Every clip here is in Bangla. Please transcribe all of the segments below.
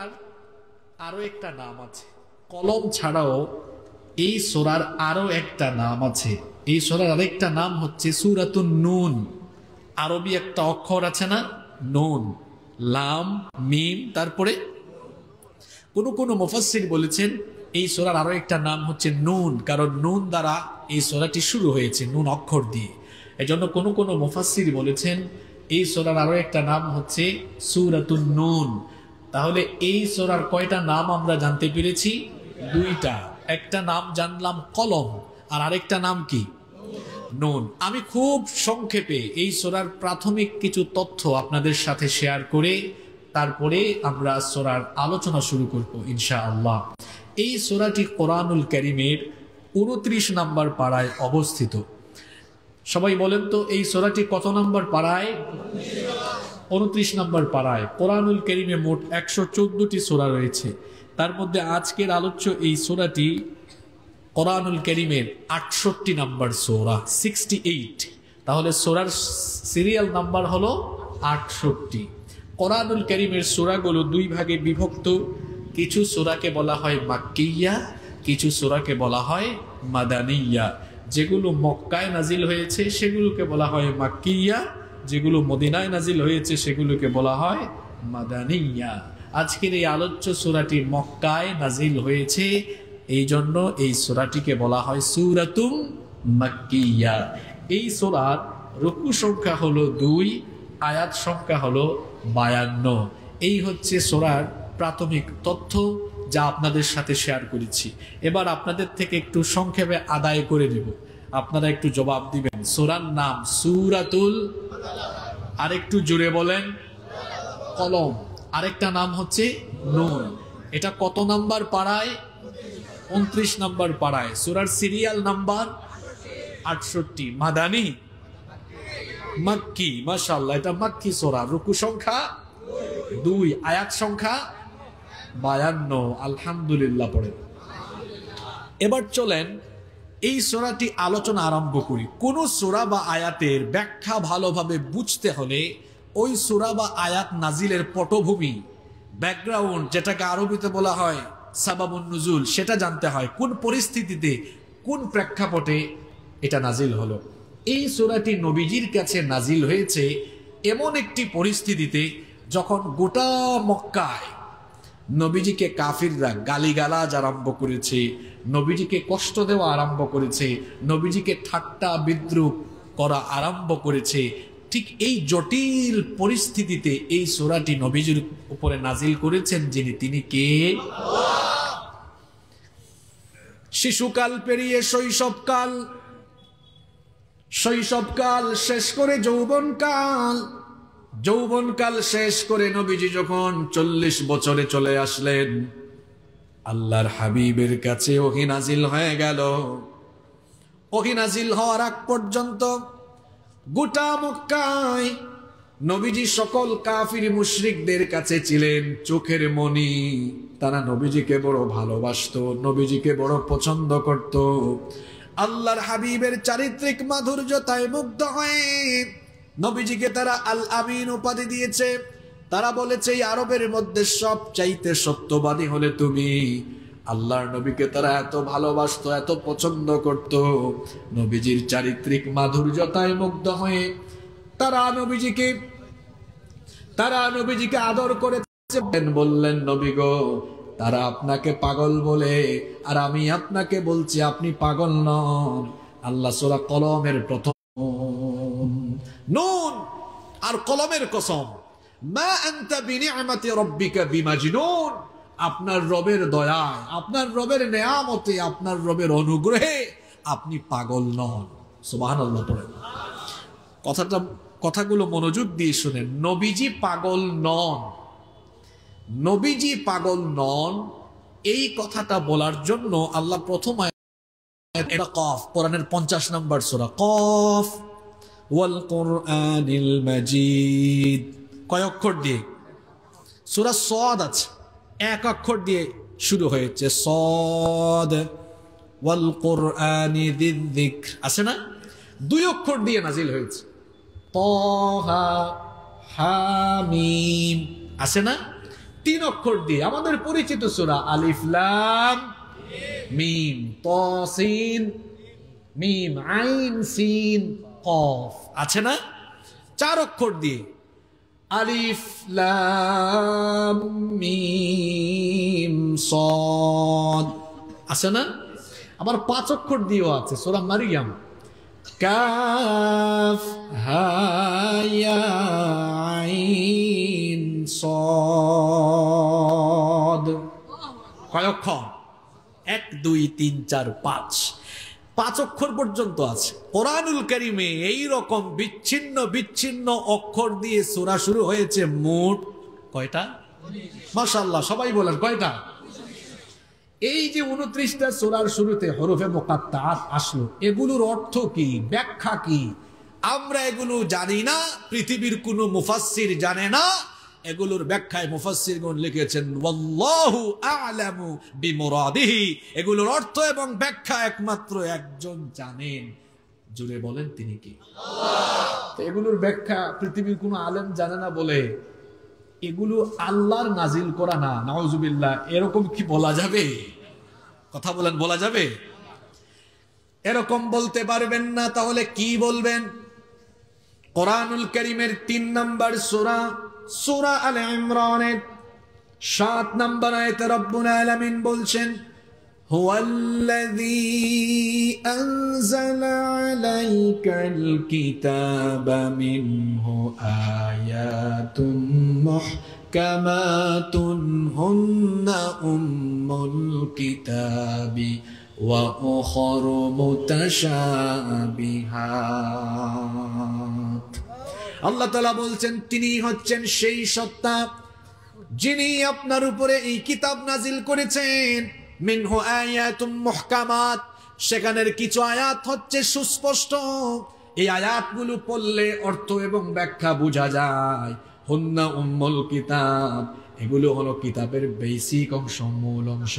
সূরার আরো একটা নাম আছে, কলম ছাড়াও এই সূরার আরো একটা নাম আছে। এই সূরার আরেকটা নাম হচ্ছে সূরাতুন নুন। আরবি একটা অক্ষর আছে না, নুন, লাম মিম, তারপরে কোন মুফাসসির বলেছেন এই সূরার আরো একটা নাম হচ্ছে নুন, কারণ নুন দ্বারা এই সূরাটি শুরু হয়েছে, নুন অক্ষর দিয়ে। এজন্য কোন মুফাসসির বলেছেন এই সূরার আরো একটা নাম হচ্ছে সূরাতুন নুন। তাহলে এই সূরার কয়টা নাম আমরা জানতে পেরেছি? দুইটা। একটা নাম জানলাম কলম, আর আরেকটা নাম কি? নুন। আমি খুব সংক্ষেপে এই সূরার প্রাথমিক কিছু তথ্য আপনাদের সাথে শেয়ার করে তারপরে আমরা সূরার আলোচনা শুরু করব ইনশাআল্লাহ। এই সূরাটি কোরআনুল কারীমের 29 নম্বর পারায় অবস্থিত। সবাই বলেন তো এই সূরাটি কত নম্বর পারায়? 29 নম্বর পারায়। কোরআনুল কারীমে মোট 114টি সূরা রয়েছে। তার মধ্যে আজকের আলোচ্য এই সূরাটি কোরআনুল কারীমের 68 নম্বর সূরা, 68। তাহলে সূরার সিরিয়াল নাম্বার হলো 68। কোরআনুল কারীমের সূরাগুলো দুই ভাগে বিভক্ত। কিছু সূরাকে বলা হয় মাক্কিয়া, কিছু সূরাকে বলা হয় মাদানিয়া। যেগুলো মক্কায় নাজিল হয়েছে সেগুলোকে বলা হয় মাক্কিয়া, যেগুলো মদিনায় নাজিল হয়েছে সেগুলোকে বলা হয় মাদানিয়া। আজকের এই আলোচ্য সূরাটি মক্কায় নাজিল হয়েছে, এই জন্য এই সূরাটিকে বলা হয় সূরাতুম মাক্কিয়া। এই সূরার রুকু সংখ্যা হলো 2, আয়াত সংখ্যা হলো 52। এই হচ্ছে সূরার প্রাথমিক তথ্য যা আপনাদের সাথে শেয়ার করেছি। এবার আপনাদের থেকে একটু সংক্ষেপে আদায় করে দেব, আপনারা একটু জবাব দিবেন। সূরার নাম সূরাতুল, আরেকটু জোরে বলেন, কলম। আরেকটা নাম হচ্ছে নুন। এটা কত নাম্বার পারায়? 29 নম্বর পারায়। সূরার সিরিয়াল নাম্বার 68। মাদানী, মাক্কি। মাশাআল্লাহ, এটা মাক্কি সূরা। রুকু সংখ্যা 2, আয়াত সংখ্যা 52। আলহামদুলিল্লাহ পড়ে। এবার চলেন এই সূরাটি আলোচনা আরম্ভ করি। কোন সূরা বা আয়াতের ব্যাখ্যা ভালোভাবে বুঝতে হলে ওই সূরা বা আয়াত নাজিলের পটভূমি, ব্যাকগ্রাউন্ড, যেটাকে আরবিতে বলা হয় সাবাবুন নুজুল, সেটা জানতে হয়। কোন পরিস্থিতিতে, কোন প্রেক্ষাপটে এটা নাজিল হলো। এই সূরাটি নবীজির কাছে নাজিল হয়েছে এমন একটি পরিস্থিতিতে যখন গোটা মক্কায় নবীজিকে কাফিররা গালিগালাজ আরম্ভ করেছে, নবীজিকে কষ্ট দেওয়া আরম্ভ করেছে, নবীজিকে ঠাট্টা বিদ্রুপ করা আরম্ভ করেছে। ঠিক এই জটিল পরিস্থিতিতে এই সূরাটি নবীজির উপরে নাজিল করেছেন যিনি, তিনি কে? শিশুকাল পেরিয়ে শৈশবকাল, শৈশবকাল শেষ করে যৌবনকাল, যৌবনকাল শেষ করে নবীজি যখন 40 বছরে চলে আসলেন, আল্লাহর হাবিবের কাছে ওহী নাজিল হয়ে গেল। ওহী নাজিল হওয়ার আগ পর্যন্ত গোটা মক্কায় নবীজি সকল কাফির মুশরিকদের কাছে ছিলেন চোখের মণি। তারা নবীজিকে বড় ভালোবাসতো, নবীজিকে বড় পছন্দ করত। আল্লাহর হাবিবের চারিত্রিক মাধুর্যতায় মুগ্ধ হয়ে নবীজিকে তারা আল আমিন উপাধি দিয়েছে। তারা বলেছে এই আরবের মধ্যে সবচাইতে সত্যবাদী হলে তুমি। আল্লাহর নবীকে তারা এত ভালোবাসতো, এত পছন্দ করত। নবীজির চারিত্রিক মাধুর্যতায় মুগ্ধ হয়ে তারা নবীজিকে আদর করেছে। বললেন, নবী গো, তারা আপনাকে পাগল বলে, আর আমি আপনাকে বলছি আপনি পাগল নন। আল্লাহ সূরা কলমের প্রথম নুন আর কলমের কসম, মা আনতা বিনিআমাতি রাব্বিকা বিমাজনুন। আপনার রবের দয়ায়, আপনার রবের নেয়ামতে, আপনার রবের অনুগ্রহে আপনি পাগল নন। সুবহানাল্লাহ পড়েন। কথাগুলো মনোযোগ দিয়ে শুনেন। নবীজি পাগল নন, নবীজি পাগল নন, এই কথাটা বলার জন্য আল্লাহ প্রথম এটা কফ, কোরআনের 50 নম্বর সূরা কফ, ওয়াল কুরআনিল মাজিদ। কয় অক্ষর দিয়ে? সূরা সাদ আছে, এক অক্ষর দিয়ে শুরু হয়েছে, সাদ। ওয়াল কুরআনি যিযিকর আছে না, 2 অক্ষর দিয়ে নাজিল হয়েছে, তাহা হা মিম আছে না, তিন অক্ষর দিয়ে আমাদের পরিচিত সূরা আলিফ লাম মিম তাসিন মিম আইন সিন কফ আছে না? চার অক্ষর দিয়ে আলিফ লাম মিম সাদ আছে না? আবার পাঁচ অক্ষর দিয়েও আছে সূরা মারিয়াম কাফ হা ইয়া আইন সাদ। কয় অক্ষর? 1 2 3 4 5 পাঁচ অক্ষর পর্যন্ত আছে কোরআনুল কারীমে। এইরকম বিচ্ছিন্ন বিচ্ছিন্ন অক্ষর দিয়ে সূরা শুরু হয়েছে মোট কয়টা? মাশাআল্লাহ, সবাই বলেন কয়টা? এই যে 29টা সূরার শুরুতে হরফে মুকাত্তাআত আসলো, এগুলোর অর্থ কি, ব্যাখ্যা কি? আমরা এগুলো জানি না, পৃথিবীর কোনো মুফাসসির জানে না। এগুলোর ব্যাখ্যায় মুফাসসিরগণ লিখেছেন ওয়াল্লাহু আ'লামু বিমুরাদিহি। এগুলোর অর্থ এবং ব্যাখ্যা একমাত্র একজন জানেন, জুড়ে বলেন তিনি কি? আল্লাহ। এগুলোর ব্যাখ্যা পৃথিবীর কোনো আলেম জানে না বলে এগুলো আল্লাহর নাজিল করা না, নাউজুবিল্লাহ। এরকম কি বলা যাবে? কথা বলেন, বলা যাবে? এরকম বলতে পারবেন না, তাহলে কি বলবেন? কোরআনুল কারীমের 3 নম্বর সূরা সূরা আলে ইমরানের 7 নম্বর আয়াতে রব্বুল আলামিন বলছেন হুয়াল্লাযী আনজালা আলাইকাল কিতাবা মিনহু আয়াতুম মুহকামাতুন হুন্না উম্মুল কিতাবি ওয়া উখারু মুতাশাবিহাত। আল্লাহ তাআলা বলছেন তিনি হচ্ছেন সেই সত্তা যিনি আপনার উপরে এই কিতাব নাজিল করেছেন। মিনহু আয়াতুম মুহকামাত, সেখানের কিছু আয়াত হচ্ছে সুস্পষ্ট, এই আয়াতগুলো পড়লে অর্থ এবং ব্যাখ্যা বোঝা যায়। হুন্না উম্মুল কিতাব, এগুলো হলো কিতাবের বেসিক অংশ, মূল অংশ।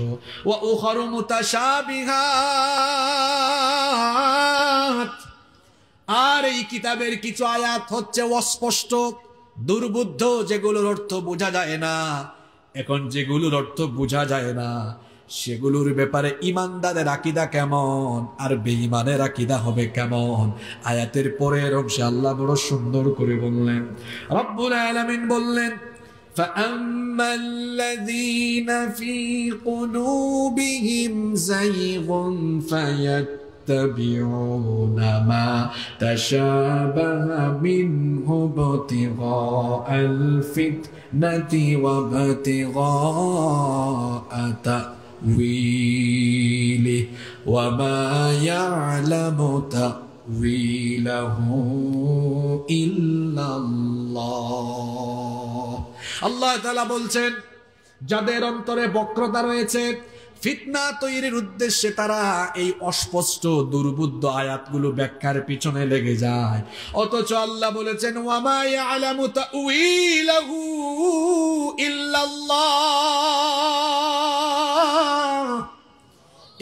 ওয়া উখারু মুতাশাবিহাত, আর এই কিতাবের কিছু আয়াত হচ্ছে অস্পষ্ট, দুর্বোধ্য, যেগুলোর অর্থ বোঝা যায় না। এখন যেগুলোর অর্থ বোঝা যায় না সেগুলোর ব্যাপারে ইমানদারের আকীদা কেমন আর বেঈমানের আকীদা হবে কেমন? আয়াতের পরের অংশে আল্লাহ বড় সুন্দর করে বললেন, রব্বুল আলামিন বললেন فَأَمَّا الَّذِينَ فِي قُلُوبِهِمْ زَيْغٌ فَيَتَّبِعُونَ مَا تَشَابَهَ مِنْهُ ابْتِغَاءَ الْفِتْنَةِ وَابْتِغَاءَ تَأْوِيلِهِ وَمَا يَعْلَمُ تَأْوِيلَهُ إِلَّا اللَّهُ। আল্লাহ তাআলা বলছেন যাদের অন্তরে বক্রতা রয়েছে, ফিতনা তৈরির উদ্দেশ্যে তারা এই অস্পষ্ট দুর্বোধ্য আয়াতগুলো ব্যাখ্যার পিছনে লেগে যায়। অথচ আল্লাহ বলেছেন ওয়ামা ইয়ালামু তাউইলাহু ইল্লাল্লাহ,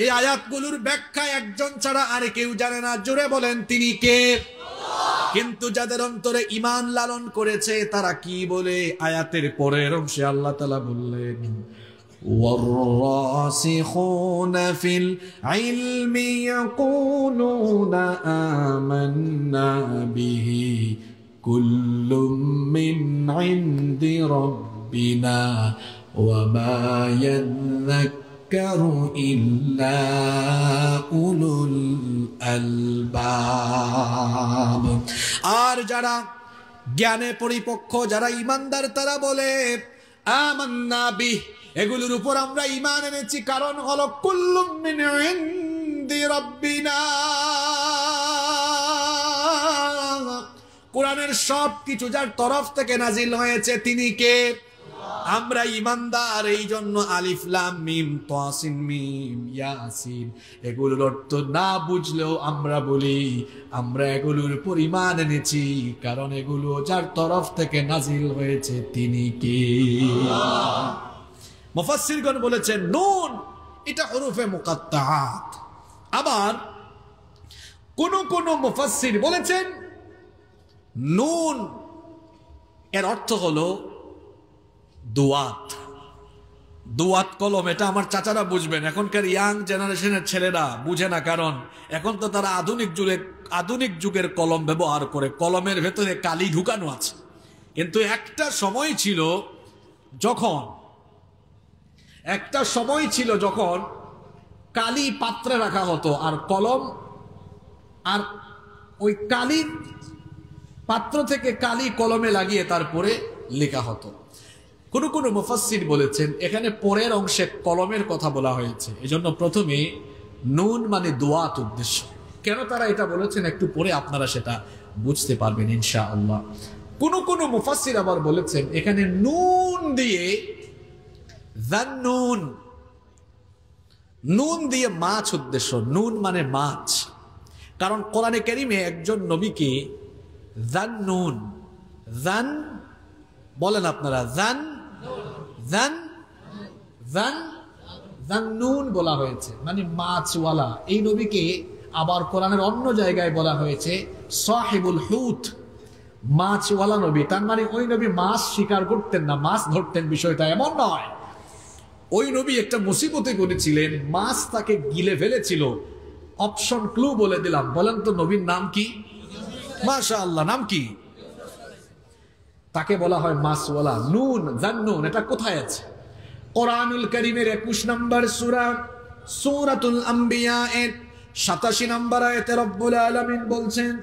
এই আয়াতগুলোর ব্যাখ্যা একজন ছাড়া আর কেউ জানে না। জোরে বলেন তিনি কে? কিন্তু যাদের অন্তরে ঈমান লালন করেছে তারা কি বলে? আয়াতের পরের অংশে আল্লাহ তাআলা বললেন والراسخون في العلم يقولون آمنا به كل من عند ربنا وما يذكر إلا أولو الألباب। আর যারা জ্ঞানে পরিপক্ক, যারা ঈমানদার, তারা বলে আমান্না বিহ, এগুলোর উপর আমরা ঈমান এনেছি, কারণ হলো কুল্লুম মিন ইনদি রাব্বিনা, কোরআনের সব কিছু যার তরফ থেকে নাজিল হয়েছে তিনি কে? আমরা ঈমানদার, এই জন্য আলিফ লাম মিম তাসিন মিম ইয়াসিন এগুলোর অর্থ না বুঝলেও আমরা বলি আমরা এগুলোর উপর ঈমান এনেছি, কারণ এগুলো যার তরফ থেকে নাজিল হয়েছে তিনি কে? মুফাসসিরগণ বলেছেন নুন এটা হরফে মুকাত্তাআত। আবার কোন কোন মুফাসসির বলেছেন নুন এর অর্থ হলো দুআত। দুয়াত কলম, এটা আমার চাচারা বুঝবেন, এখনকার ইয়াং জেনারেশনের ছেলেরা বুঝে না, কারণ এখন তো তারা আধুনিক যুগের কলম ব্যবহার করে, কলমের ভেতরে কালি ঢুকানো আছে। কিন্তু একটা সময় ছিল যখন কালি পাত্রে রাখা হতো, আর কলম, আর ওই কালি পাত্র থেকে কালি কলমে লাগিয়ে তারপরে লেখা হতো। কোন কোন মুফাসসির বলেছেন এখানে পরের অংশে কলমের কথা বলা হয়েছে, এজন্য প্রথমে নুন মানে দুআত উদ্দেশ্য। কেন তারা এটা বলেছেন একটু পরে আপনারা সেটা বুঝতে পারবেন ইনশাআল্লাহ। কোন কোন মুফাসসির আবার বলেছেন এখানে নুন দিয়ে যান্নুন, নুন দিয়ে মাছ উদ্দেশ্য, নুন মানে মাছ। কারণ কোরআনে কারীমে একজন নবীকে যান্নুন, যান বলেন আপনারা, যান্নুন বলা হয়েছে, মানে মাছওয়ালা। এই নবীকে আবার কোরআনের অন্য জায়গায় বলা হয়েছে সাহিবুল হুত, মাছওয়ালা নবী। তার মানে ওই নবী মাছ শিকার করতেন না, মাছ ধরতেন, বিষয়টা এমন নয়। ওই নবী একটা মুসিবতে পড়েছিলেন, মাছ তাকে গিলে ফেলেছিল। অপশন ক্লু বলে দিলাম, বলেন তো নবীর নাম কি? মাশাআল্লাহ, নাম কি? তাকে বলা হয় মাছওয়ালা। নুন, যান্নুন, এটা কোথায় আছে? কোরআনুল কারীমের 21 নম্বর সূরা সূরাতুল আম্বিয়া এর 87 নম্বর আয়াতে রব্বুল আলামিন বলছেন,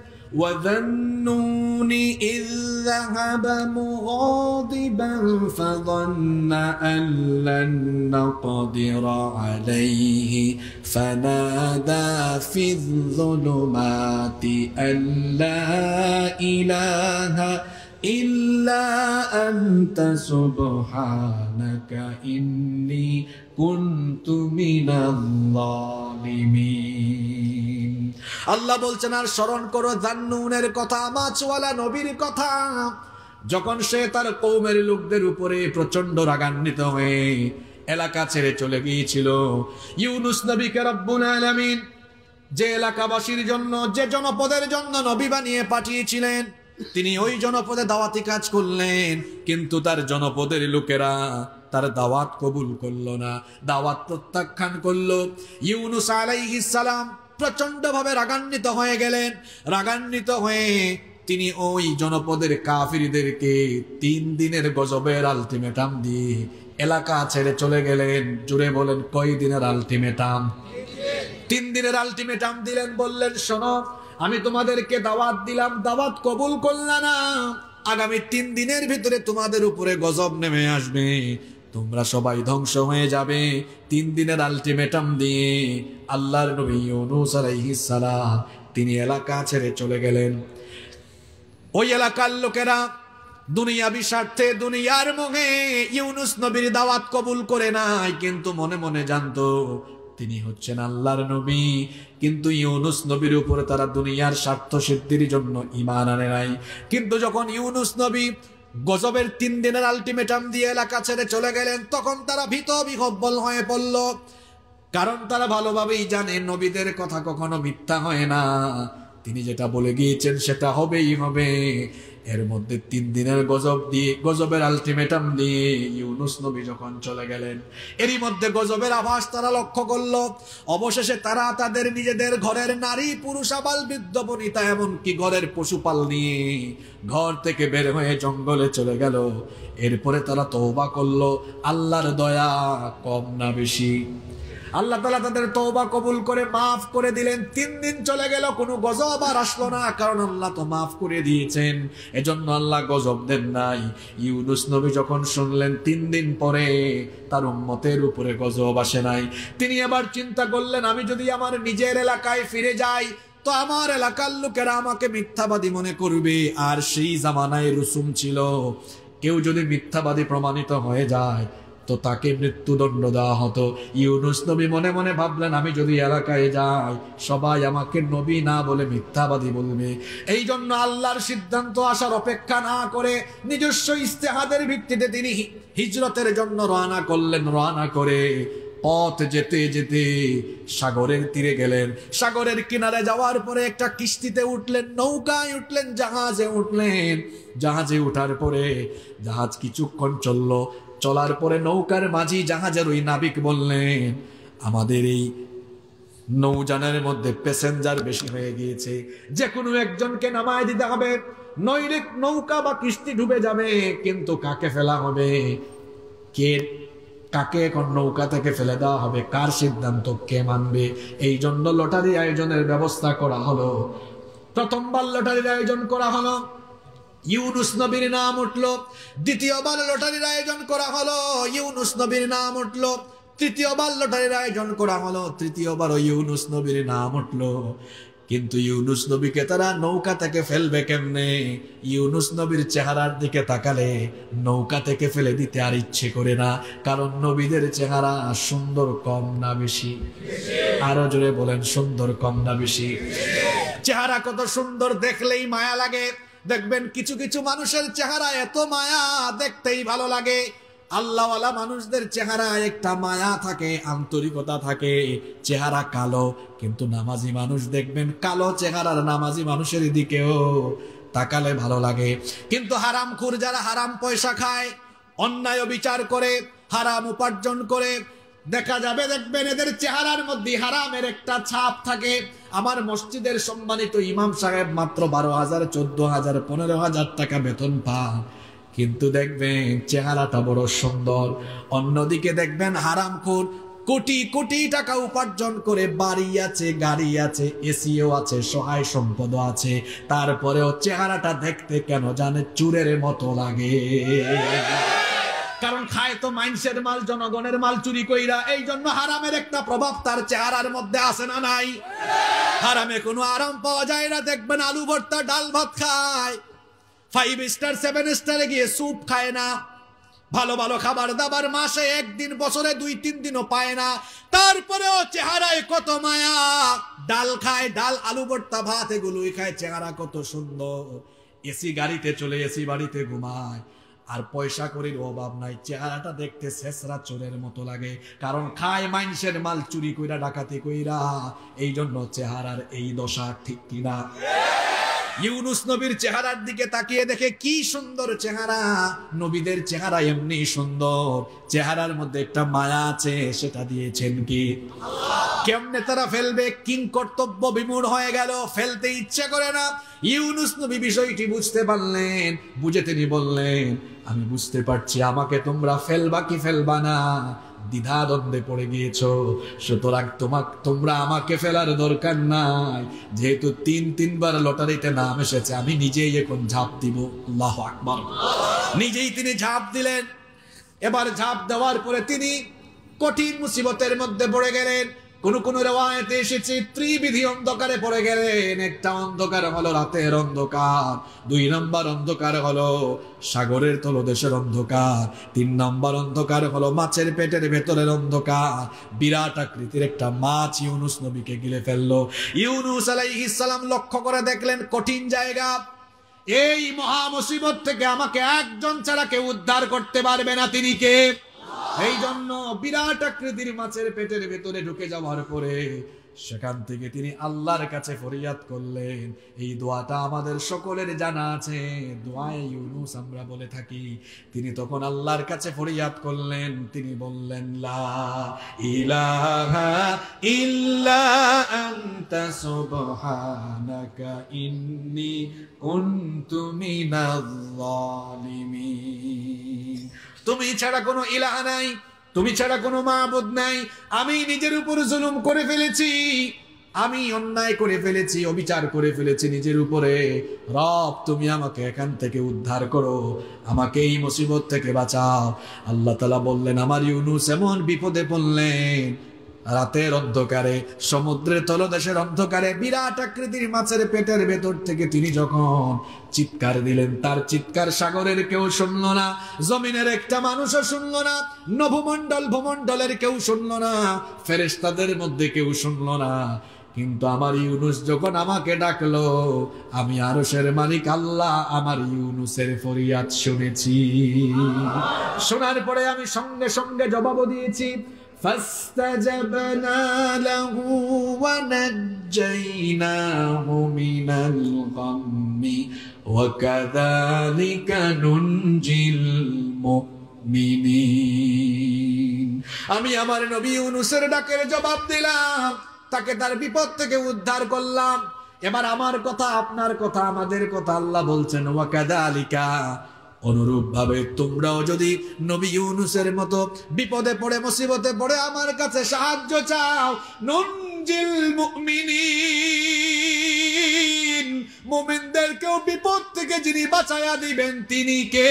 وَذَنُّونِ إِذْ ذَهَبَ مُغَاضِبًا فَظَنَّ أَن لَّن نَّقْدِرَ عَلَيْهِ فَنَادَىٰ فِي الظُّلُمَاتِ أَن لَّا إِلَٰهَ إِلَّا أَنتَ سُبْحَانَكَ إِنِّي كُنتُ مِنَ الظَّالِمِينَ। আল্লাহ বলছেন আর স্মরণ করো যান্নুনের কথা, মাছওয়ালা নবীর কথা, যখন সে তার কওমের লোকদের উপরে প্রচন্ড রাগান্বিত হয়ে এলাকা ছেড়ে চলে গিয়েছিল। ইউনুস নবীকে রব্বুল আলামিন যে এলাকাবাসীর জন্য, যে জনপদের জন্য নবী বানিয়ে পাঠিয়েছিলেন, তিনি ওই জনপদে দাওয়াতি কাজ করলেন, কিন্তু তার জনপদের লোকেরা তার দাওয়াত কবুল করলো না, দাওয়াত প্রত্যাখ্যান করলো। ইউনুস আলাইহিস সালাম প্রচন্ড ভাবে রাগান্বিত হয়ে গেলেন। রাগান্বিত হয়ে তিনি ওই জনপদের কাফিরদেরকে 3 দিনের গজবের আলটিমেটাম দিয়ে এলাকা ছেড়ে চলে গেলেন। জুড়ে বলেন, কয় দিনের আলটিমেটাম? 3 দিনের আলটিমেটাম দিলেন। বললেন, শোনো, আমি তোমাদেরকে দাওয়াত দিলাম, দাওয়াত কবুল করলা না, আগামী 3 দিনের ভিতরে তোমাদের উপরে গজব নেমে আসবে, তোমরা সবাই ধ্বংস হয়ে যাবে। 3 দিনের আলটিমেটাম দিয়ে আল্লাহর নবী ইউনুস আলাইহিস সালাম তিনি এলাকা ছেড়ে চলে গেলেন। ওই এলাকার লোকেরা দুনিয়াবি স্বার্থে, দুনিয়ার মোহে ইউনুস নবীর দাওয়াত কবুল করে নাই, কিন্তু মনে মনে জানতো তিনি হচ্ছেন আল্লাহর নবী। কিন্তু ইউনুস নবীর উপরে তারা দুনিয়ার স্বার্থ সিদ্ধির জন্য ঈমান আনে নাই। কিন্তু যখন ইউনুস নবী গজবের 3 দিনের আলটিমেটাম দিয়ে এলাকা ছেড়ে চলে গেলেন, তখন তারা ভীত বিহ্বল হয়ে পড়ল। কারণ তারা ভালোভাবেই জানে নবীদের কথা কখনো মিথ্যা হয় না, তিনি যেটা বলে গিয়েছেন সেটা হবেই হবে। এর মধ্যে 3 দিনের গজবের আলটিমেটাম দিয়ে ইউনুস নবী যখন চলে গেলেন, এরই মধ্যে গজবের আভাস তারা লক্ষ্য করল। অবশেষে তারা তাদের নিজেদের ঘরের নারী, পুরুষ, আবাল, বৃদ্ধ, বনিতা, এমনকি ঘরের পশুপাল নিয়ে ঘর থেকে বের হয়ে জঙ্গলে চলে গেল। এরপরে তারা তওবা করলো। আল্লাহর দয়া কম না বেশি? আল্লাহ তাআলা তাদের তওবা কবুল করে মাফ করে দিলেন। 3 দিন চলে গেল, কোনো গজব আর আসলো না, কারণ আল্লাহ তো মাফ করে দিয়েছেন, এজন্য আল্লাহ গজব দেন নাই। ইউনুস নবী যখন শুনলেন 3 দিন পরে তার উম্মতের উপরে গজব আসে নাই, তিনি আবার চিন্তা করলেন, আমি যদি আমার নিজের এলাকায় ফিরে যাই তো আমার এলাকার লোকেরা আমাকে মিথ্যাবাদী মনে করবে। আর সেই জামানায় রুসুম ছিল, কেউ যদি মিথ্যাবাদী প্রমাণিত হয়ে যায় তো তাকে মৃত্যুদণ্ড দেওয়া হতো। ইউনুস নবী মনে মনে ভাবলেন, আমি যদি এলাকায় যাই সবাই আমাকে নবী না বলে মিথ্যাবাদী বলবে। এই জন্য আল্লাহর সিদ্ধান্ত আসার অপেক্ষা না করে নিজস্ব ইস্তেহাদের ভিত্তিতে তিনি হিজরতের জন্য রওনা করলেন। রওনা করে পথ যেতে যেতে সাগরের তীরে গেলেন। সাগরের কিনারে যাওয়ার পরে একটা কিস্তিতে উঠলেন, নৌকায় উঠলেন, জাহাজে উঠলেন। জাহাজে উঠার পরে জাহাজ কিছুক্ষণ চললো, চলার পরে নৌকার মাঝি জাহাজের ওই নাবিক বললেন, আমাদের এই নৌযানের মধ্যে প্যাসেঞ্জার বেশি হয়ে গিয়েছে, যে কোনো একজনকে নামায় দিতে হবে, নইলে নৌকা বা কিস্তি ডুবে যাবে। কিন্তু কাকে ফেলা হবে, কাকে এখন নৌকা থেকে ফেলে দেওয়া হবে, কার সিদ্ধান্ত কে মানবে? এই জন্য লটারি আয়োজনের ব্যবস্থা করা হলো। প্রথমবার লটারির আয়োজন করা হলো, ইউনুস নবীর নাম উঠলো। দ্বিতীয়বার লটারির আয়োজন করা হলো, ইউনুস নবীর নাম উঠলো। তৃতীয়বার লটারির আয়োজন করা হলো, তৃতীয়বারও ইউনুস নবীর নাম উঠলো। কিন্তু ইউনুস নবীকে তারা নৌকা থেকে ফেলবে কেমনে? ইউনুস নবীর চেহারার দিকে তাকালে নৌকা থেকে ফেলে দিতে আর ইচ্ছে করে না, কারণ নবীদের চেহারা সুন্দর কম না বেশি? আরো জোরে বলেন, সুন্দর কম না বেশি? চেহারা কত সুন্দর, দেখলেই মায়া লাগে। দেখবেন কিছু কিছু মানুষের চেহারা এত মায়া, দেখতেই ভালো লাগে। আল্লাহওয়ালা মানুষদের চেহারা একটা মায়া থাকে, আন্তরিকতা থাকে। চেহারা কালো, কিন্তু নামাজি মানুষ দেখবেন কালো চেহারার নামাজি মানুষের দিকেও তাকালে ভালো লাগে। কিন্তু হারামখোর যারা হারাম পয়সা খায়, অন্যায় বিচার করে, হারাম উপার্জন করে, দেখা যাবে দেখবেন এদের চেহারার মধ্যে হারামের একটা ছাপ থাকে। আমার মসজিদের সম্মানিত ইমাম সাহেব মাত্র 12,000, 14,000, 15,000 টাকা বেতন পান, কিন্তু দেখবেন চেহারাটা বড় সুন্দর। অন্যদিকে দেখবেন হারামখোর কোটি কোটি টাকা উপার্জন করে, বাড়ি আছে, গাড়ি আছে, এসিও আছে, সহায় সম্পদ আছে, তারপরেও চেহারাটা দেখতে কেন জানে চুরের মতো লাগে। কারণ খায় তো মানুষের মাল, জনগণের মাল চুরি কইরা। এই জন্য হারামের একটা প্রভাব তার চেহারার মধ্যে আসে না নাই? হারামে কোনো আরাম পাওয়া যায় না। দেখবেন আলু ভর্তা ডাল ভাত খায়, 5 স্টার 7 স্টারে গিয়ে স্যুপ খায় না, ভালো ভালো খাবার দাবার মাসে একদিন, বছরে 2-3 দিনও পায় না। তারপরেও চেহারায় কত মায়া। ডাল খায়, ডাল আলু ভর্তা ভাত এগুলোই খায়, চেহারা কত সুন্দর। এসি গাড়িতে চলে, এসি বাড়িতে ঘুমায়, আর পয়সা করির অভাব নাই। চেহারাটা দেখতে শেষরা চোরের মতো লাগে, কারণ খায় মানুষের মাল চুরি কইরা, ডাকাতি কইরা। এই জন্য চেহারার এই দশা, ঠিক কিনা? ইউনুস নবীর চেহারার দিকে তাকিয়ে দেখে কি সুন্দর চেহারা। নবীদের চেহারা এমনি সুন্দর, চেহারার মধ্যে একটা মায়া আছে, সেটা দিয়েছেন কি? কেমনে তারা ফেলবে? কিং কর্তব্য বিমূঢ় হয়ে গেল, ফেলতে ইচ্ছে করে না। ইউনুস নবী বিষয়টি বুঝতে পারলেন, বুঝে তিনি বললেন, আমি বুঝতে পারছি আমাকে তোমরা ফেলবা কি ফেলবা না, দ্বিধাদ্বন্দ্বে পড়ে গিয়েছো, সুতরাং তোমরা আমাকে ফেলার দরকার নাই। যেহেতু 3-3বার লটারিতে নাম এসেছে, আমি নিজেই এখন ঝাঁপ দিব। আল্লাহু আকবার। নিজেই তিনি ঝাঁপ দিলেন। এবার ঝাঁপ দেওয়ার পরে তিনি কঠিন মুসিবতের মধ্যে পড়ে গেলেন। কোন কোন রিওয়ায়াতে এসেছে ত্রিবিধি অন্ধকারে পড়ে গেলেন। একটা অন্ধকার হলো রাতের অন্ধকার, 2 নম্বর অন্ধকার হলো সাগরের তলদেশের অন্ধকার, 3 নম্বর অন্ধকার হলো মাছের পেটের ভেতরের অন্ধকার। বিরাট আকৃতির একটা মাছ ইউনুস নবীকে গিলে ফেললো। ইউনুস আলাইহিস সালাম লক্ষ্য করে দেখলেন কঠিন জায়গা, এই মহা মুসিবত থেকে আমাকে একজন ছাড়া কেউ উদ্ধার করতে পারবে না। তিনি কে? এই জন্য বিরাট আকৃতির মাছের পেটের ভেতরে ঢুকে যাওয়ার পরে সেখান থেকে তিনি আল্লাহর কাছে ফরিয়াদ করলেন। এই দোয়াটা আমাদের সকলের জানা আছে, দোয়ায়ে ইউনুস আমরা বলে থাকি। তিনি তখন আল্লাহর কাছে ফরিয়াদ করলেন, তিনি বললেন, লা ইলাহা ইল্লা আনতা সুবহানাকা ইন্নী কুনতু মিনাজ জালিমিন। তুমি ছাড়া কোনো ইলাহ নাই, তুমি ছাড়া কোনো মাবুদ নাই। আমি নিজের উপর জুলুম করে ফেলেছি, আমি অন্যায় করে ফেলেছি, অবিচার করে ফেলেছি নিজের উপরে। রব, তুমি আমাকে এখান থেকে উদ্ধার করো, আমাকে এই মুসিবত থেকে বাঁচাও। আল্লাহ তাআলা বললেন, আমার ইউনুস এমন বিপদে পড়লেন, রাতের অন্ধকারে, সমুদ্রের তলদেশের অন্ধকারে, বিরাট আকৃতির মাছের পেটের ভেতর থেকে তিনি যখন চিৎকার দিলেন, তার চিৎকার সাগরের কেউ শুনল না, জমিনের একটা মানুষও শুনল না, নভমণ্ডল ভূমণ্ডলের কেউ শুনল না, ফেরেশতাদের মধ্যে কেউ শুনল না। কিন্তু আমার ইউনুস যখন আমাকে ডাকলো, আমি আরশের মালিক আল্লাহ আমার ইউনুসের ফরিয়াদ শুনেছি। শোনার পরে আমি সঙ্গে সঙ্গে জবাব দিয়েছি। فاستجبنا له ونجيناه من الغم وكذلك ننجي المؤمنين। মুমিনিন। আমি আমার নবী ইউনূসের ডাকের জবাব দিলাম, তাকে তার বিপদ থেকে উদ্ধার করলাম। এবার আমার কথা, আপনার কথা, আমাদের কথা আল্লাহ বলছেন ওয়া কাযালিকা, অনুরূপ ভাবে তোমরাও যদি নবী ইউনূসের মতো বিপদে পড়ে মুসিবতে পড়ে আমার কাছে সাহায্য চাও, নুনজিল মুমিনিন, মুমিনদেরকেও বিপদ থেকে যিনি বাঁচায়া দিবেন তিনি কে?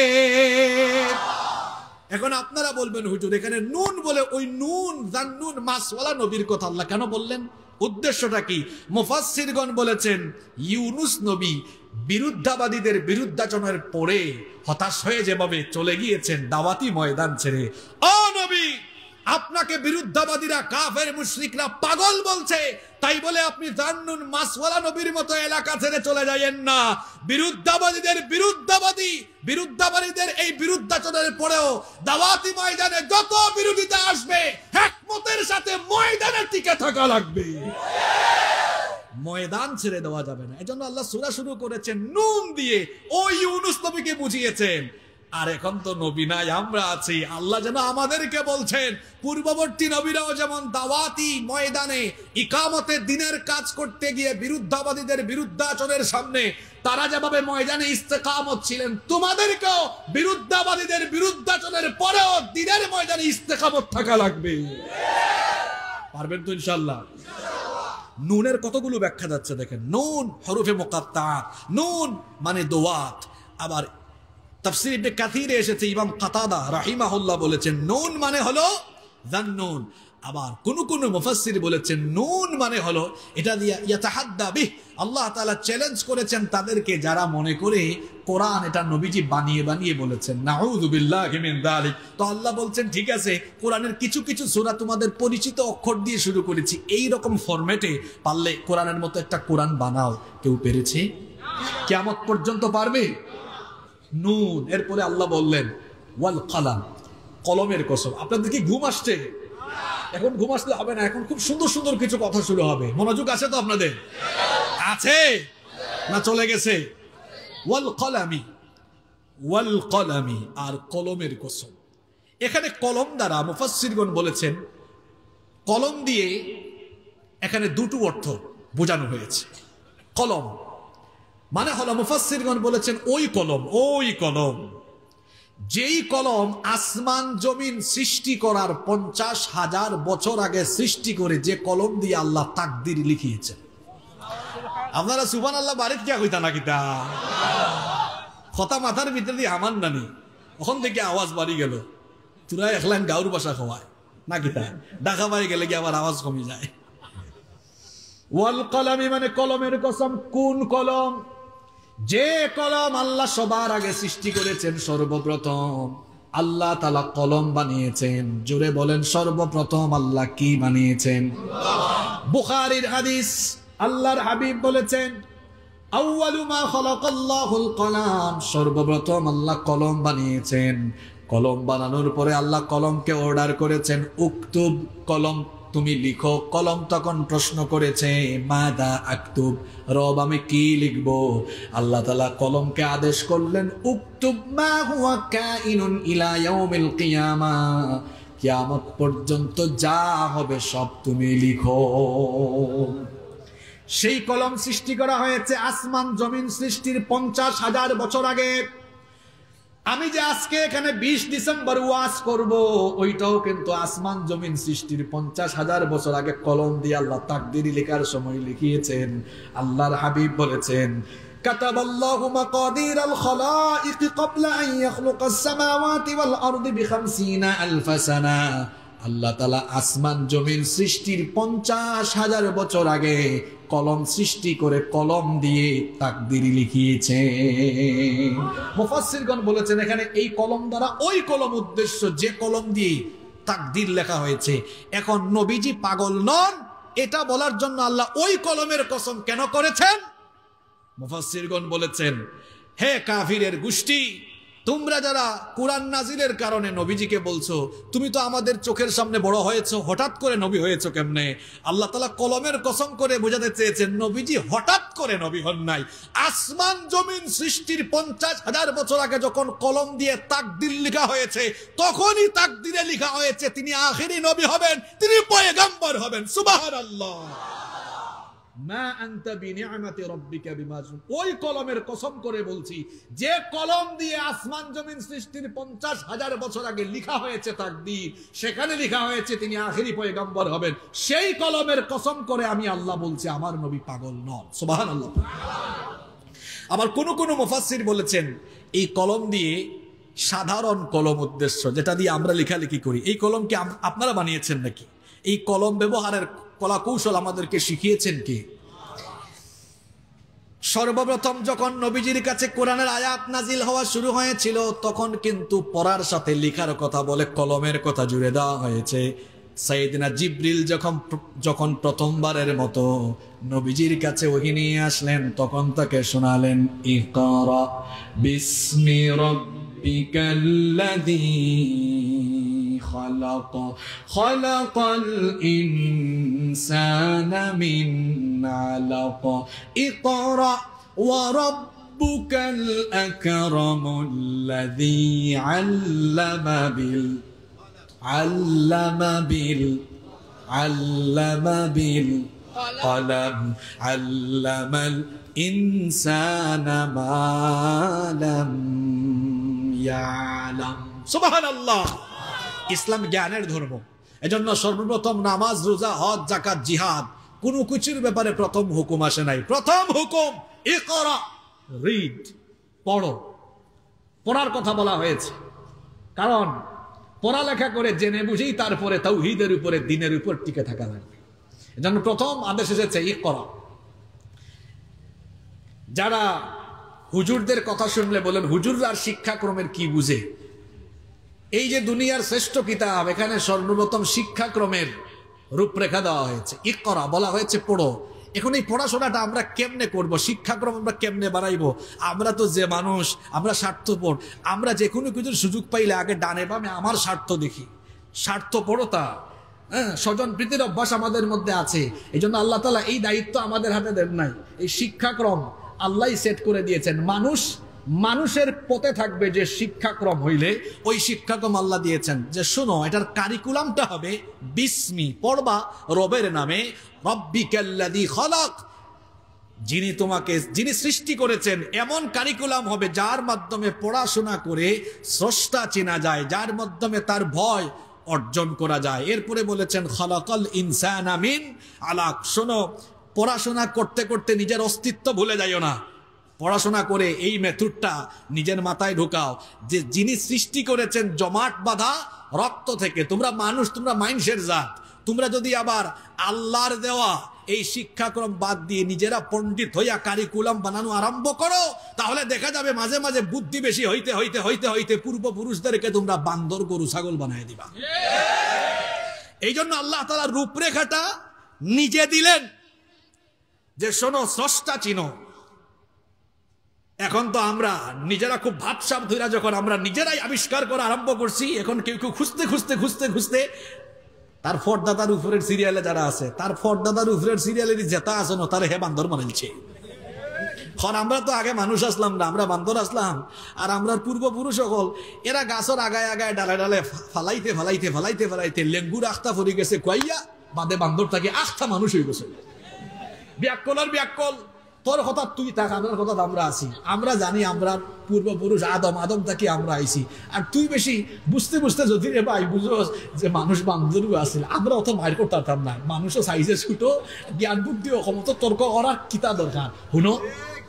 এখন আপনারা বলবেন হুজুর এখানে নুন বলে ওই নুন জান্নুন মাসওয়ালা নবীর কথা আল্লাহ কেন বললেন? উদ্দেশ্যটা কি? মুফাসসিরগণ বলেছেন ইউনূস নবী বিরুদ্ধাবাদীদের বিরুদ্ধাচরণের পরে হতাশ হয়ে যেভাবে চলে গিয়েছেন দাওয়াতি ময়দান ছেড়ে, ও নবী আপনাকে বিরুদ্ধাবাদীরা কাফের মুশরিকরা পাগল বলছে, তাই বলে আপনি জান্নুন মাসওয়ালা নবীর মতো এলাকা ছেড়ে চলে যায়েন না। বিরুদ্ধাবাদীদের এই বিরুদ্ধাচরণের পরেও দাওয়াতি ময়দানে যত বিরোধিতা আসবে হিকমতের সাথে ময়দানে টিকে থাকা লাগবে, ময়দান ছেড়ে দেওয়া যাবে না। এজন্য আল্লাহ সূরা শুরু করেছেন নুন দিয়ে, ও ইউনূস নবীকে বুঝিয়েছেন। আর এখন তো নবী নাই, আমরা আছি। আল্লাহ যেন আমাদেরকে বলছেন পূর্ববর্তী নবীরাও যেমন দাওয়াতি ময়দানে ইকামতের দিনের কাজ করতে গিয়ে বিরুদ্ধাবাদীদের বিরুদ্ধাচরণের সামনে তারা যেভাবে ময়দানে ইস্তেকামত ছিলেন, তোমাদেরকেও বিরুদ্ধাবাদীদের বিরুদ্ধাচরণের পরেও দিনের ময়দানে ইস্তেকামত থাকা লাগবে। পারবেন তো ইনশাআল্লাহ? নুনের কতগুলো ব্যাখ্যা যাচ্ছে দেখেন। নুন হরফে মুকাত্তাআত, নুন মানে দোয়াত। আবার তাফসীর ইবনে কাসিরে এসেছে, ইমাম কাতাদা রাহিমাহুল্লাহ বলেছেন নুন মানে হলো জান্নুন। আবার কোন কোন মুফাসসির বলেছেন নুন মানে হলো এটা দিয়ে ইয়াতাহাদ্দা বিহ, আল্লাহ তাআলা চ্যালেঞ্জ করেছেন তাদেরকে যারা মনে করে কোরআন এটা নবীজি বানিয়ে বানিয়ে বলেছেন। নাউযু বিল্লাহি মিন যালিক। তো আল্লাহ বলছেন ঠিক আছে, কোরআনের কিছু কিছু সূরা তোমাদের পরিচিত অক্ষর দিয়ে শুরু করেছি, এই রকম ফরম্যাটে পারলে কোরআনের মতো একটা কোরআন বানাও। কেউ পেরেছে? কিয়ামত পর্যন্ত পারবে? নুন। এরপরে আল্লাহ বললেন ওয়াল কলম, কলমের কসম। আপনাদের কি ঘুম আসছে? এখন ঘুম আসলে হবে না, এখন খুব সুন্দর সুন্দর কিছু কথা শুরু হবে। মনোযোগ আছে তো আপনাদের? আছে না চলে গেছে? ওয়াল কলামি, ওয়াল কলামি, আর কলমের কসম। এখানে কলম দ্বারা মুফাসসিরগণ বলেছেন কলম দিয়ে এখানে দুটো অর্থ বোঝানো হয়েছে। কলম মানে হলো মুফাসসিরগণ বলেছেন ওই কলম, ওই কলম যেই কলম আসমান জমিন সৃষ্টি করার 50,000 বছর আগে সৃষ্টি করে যে কলম দিয়ে আল্লাহ তাকদীর লিখিয়েছেন। আপনারা সুবহানাল্লাহ বাড়িতে কে কইতা না কিতা কথা মাথার ভিতরে দিয়ে আমার নানি ওখান থেকে আওয়াজ বাড়ি গেল, তোরা একলাইন গাউর ভাষা খাওয়ায় না কিতা, ঢাকা বাড়ি গেলে কি আবার আওয়াজ কমে যায়। ওয়াল কলমি মানে কলমের কসম। কোন কলম? যে কলম আল্লাহ সবার আগে সৃষ্টি করেছেন। সর্বপ্রথম আল্লাহ তাআলা কলম বানিয়েছেন। জোরে বলেন সর্বপ্রথম আল্লাহ কি বানিয়েছেন? বুখারীর হাদিস, আল্লাহর হাবিব বলেছেন আউয়ালু মা খালাকাল্লাহুল কলাম, সর্বপ্রথম আল্লাহ কলম বানিয়েছেন। কলম বানানোর পরে আল্লাহ কলমকে অর্ডার করেছেন উকতুব, কলম তুমি লিখো। কলম তখন প্রশ্ন করেছে মাদা আকতুব, রব আমি কি লিখব? আল্লাহ তাআলা কলমকে আদেশ করলেন উকতুব মা হুয়া কাইনুন ইলা ইয়াউমিল কিয়ামা, কিয়ামত পর্যন্ত যা হবে সব তুমি লিখো। সেই কলম সৃষ্টি করা হয়েছে আসমান জমিন সৃষ্টির 50,000 বছর আগে। আমি যে আজকে এখানে 20 ডিসেম্বর ওয়াজ করব, ওইটাও কিন্তু আসমান জমিন সৃষ্টির 50,000 বছর আগে কলম দিয়ে আল্লাহ তাকদীর লেখার সময় লিখিয়েছেন। আল্লাহর হাবিব বলেছেন কাতাবাল্লাহু মাকাদিরাল খালাইক ক্বাবলা আন ইয়াখলুকাস সামাওয়াতি ওয়াল আরদি বি50 আলফ সানা। আল্লাহ তাআলা আসমান জমিন সৃষ্টির 50,000 বছর আগে কলম সৃষ্টি করে কলম দিয়ে তাকদীর লিখিয়েছে। মুফাসসিরগণ বলেছেন এখানে এই কলম দ্বারা ওই কলম উদ্দেশ্য যে কলম দিয়ে তাকদীর লেখা হয়েছে। এখন নবীজি পাগল নন এটা বলার জন্য আল্লাহ ওই কলমের কসম কেন করেছেন? মুফাসসিরগণ বলেছেন হে কাফিরের গোষ্ঠী, তোমরা যারা কোরআন নাজিলের কারণে নবীজিকে বলছো তুমি তো আমাদের চোখের সামনে বড় হয়েছো, হঠাৎ করে নবী হয়েছো কেমনে? আল্লাহ তাআলা কলমের কসম করে বোঝাতে চেয়েছেন নবীজি হঠাৎ করে নবী হন নাই। আসমান জমিন সৃষ্টির 50,000 বছর আগে যখন কলম দিয়ে তাকদীর লেখা হয়েছে তখনই তাকদীরে লেখা হয়েছে তিনি আখেরি নবী হবেন, তিনি পয়গম্বর হবেন। সুবহানাল্লাহ। মা আনতা বিনিআমাতি রাব্বিকা বিমাজনুন। ওই কলমের কসম করে বলছি যে কলম দিয়ে আসমান জমিন সৃষ্টির 50,000 বছর আগে লেখা হয়েছে তাকদীর, সেখানে লেখা হয়েছে তিনি আখেরি পয়গম্বর হবেন, সেই কলমের কসম করে আমি আল্লাহ বলছি আমার নবী পাগল নন। সুবহানাল্লাহ। আবার কোন কোন মুফাসসির বলেছেন এই কলম দিয়ে সাধারণ কলম উদ্দেশ্য, যেটা দিয়ে আমরা লেখালেখি করি, এই কলম কি আপনারা বানিয়েছেন নাকি? এই কলম ব্যবহারের কলা কৌশল আমাদেরকে শিখিয়েছেন কে? সর্বপ্রথম যখন নবীজির কাছে কোরআনের আয়াত নাজিল হওয়া শুরু হয়েছিল তখন কিন্তু পড়ার সাথে লেখার কথা বলে কলমের কথা জুড়ে দেওয়া হয়েছে। সাইয়েদনা জিবরিল যখন প্রথমবারের মতো নবীজির কাছে ওহী নিয়ে আসলেন তখন তাকে শোনালেন ইকরা বিসমি রাব্বিকাল্লাযী খলাকাল ইনসানা মিন আলাক ইকরা ওয়া রাব্বুকাল আকরামুল্লাযী আল্লামা বিল কলম আল্লামাল ইনসানা মা লাম ইয়ালাম। সুবহানাল্লাহ। ইসলাম জ্ঞানের ধর্ম। এজন্য সর্বপ্রথম নামাজ, রোজা, হজ, যাকাত, জিহাদ কোনো কিছুর ব্যাপারে প্রথম হুকুম আসে নাই। প্রথম হুকুম ইকরা, রিড, পড়ো। পড়ার কথা বলা হয়েছে কারণ পড়ালেখা করে জেনে বুঝেই তারপরে তাওহীদের উপরে দ্বীনের উপর টিকে থাকা লাগবে। এজন্য প্রথম আদেশ এসেছে ইকরা। যারা হুজুরদের কথা শুনলে বলেন হুজুররা শিক্ষাক্রমের কি বুঝে? এই যে দুনিয়ার শ্রেষ্ঠ কিতাব, এখানে সর্বপ্রথম শিক্ষাক্রমের রূপরেখা দেওয়া হয়েছে। ইকরা বলা হয়েছে পড়ো। এখন এই পড়াশোনাটা আমরা কেমনে করব? শিক্ষাক্রম আমরা কেমনে বাড়াইবো? আমরা তো যে মানুষ, আমরা স্বার্থপর। আমরা যে কোনো কিছুর সুযোগ পাইলে আগে ডানে বামে আমার স্বার্থ দেখি। স্বার্থপরতা, স্বজন প্রীতির অভ্যাস আমাদের মধ্যে আছে। এই জন্য আল্লাহ তাআলা এই দায়িত্ব আমাদের হাতে দেন নাই। এই শিক্ষাক্রম আল্লাহই সেট করে দিয়েছেন। মানুষের পথে থাকবে যে শিক্ষাক্রম হইলে ওই শিক্ষাক্রম আল্লাহ দিয়েছেন যে শোনো এটার কারিকুলামটা হবে বিসমি, পড়বা রবের নামে, রব্বিকাল্লাযী খলাক, যিনি সৃষ্টি করেছেন। এমন কারিকুলাম হবে যার মাধ্যমে পড়াশোনা করে স্রষ্টা চেনা যায়, যার মাধ্যমে তার ভয় অর্জন করা যায়। এরপরে বলেছেন খলাকাল ইনসানা মিন আলাক। শোনো পড়াশোনা করতে করতে নিজের অস্তিত্ব ভুলে যাইও না। পড়াশোনা করে এই মেথডটা নিজের মাথায় ঢোকাও যে যিনি সৃষ্টি করেছেন জমাট বাঁধা রক্ত থেকে। তোমরা মানুষ, তোমরা মানুষের জাত। তোমরা যদি আবার আল্লাহর দেওয়া এই শিক্ষাক্রম বাদ দিয়ে নিজেরা পণ্ডিত হইয়া কারিকুলাম বানানো আরম্ভ করো তাহলে দেখা যাবে মাঝে মাঝে বুদ্ধি বেশি হইতে হইতে হইতে হইতে পূর্বপুরুষদেরকে তোমরা বান্দর, গরু, ছাগল বানায় দিবা। এই জন্য আল্লাহ তাআলা রূপরেখাটা নিজে দিলেন যে শোনো স্রষ্টা চিনো। এখন তো আমরা নিজেরা খুব ভাবসাব ধইরা যখন আমরা নিজেরাই আবিষ্কার করা আরম্ভ করছি, এখন কেউ কেউ খুঁজতে খুঁজতে খুঁজতে খুঁজতে তার ফরদাদার উপরের সিরিয়ালে যারা আছে, তার ফরদাদার উপরের সিরিয়ালের যেটা আছে না তার হে বান্দর বানাইছে। কারণ আমরা তো আগে মানুষ আসলাম না, আমরা বান্দর আসলাম। আর আমরা পূর্বপুরুষ সকল এরা গাছের আগায় আগায় ডালে ডালে ফালাইতে ফালাইতে ফালাইতে ফালাইতে লেঙ্গুর আখতা ফরি গেছে কইয়া বাদে বান্দর থাকে আখতা মানুষ হয়ে গেছে। ব্যাকল আর ব্যাকল, তোর কথা তুই থাক, আমার কথা আমরা আছি। আমরা জানি আমরা পূর্বপুরুষ আদম থেকে আমরা আইছি। আর তুই বেশি বুঝতে বুঝতে যদি রে ভাই বুঝোস যে মানুষ বান্দরও আছে, আমরা অত মায়ের করতাম না। মানুষও সাইজে ছোট, জ্ঞান বুদ্ধি অক্ষমতা তর্ক করার কিতা দরকার। শুনো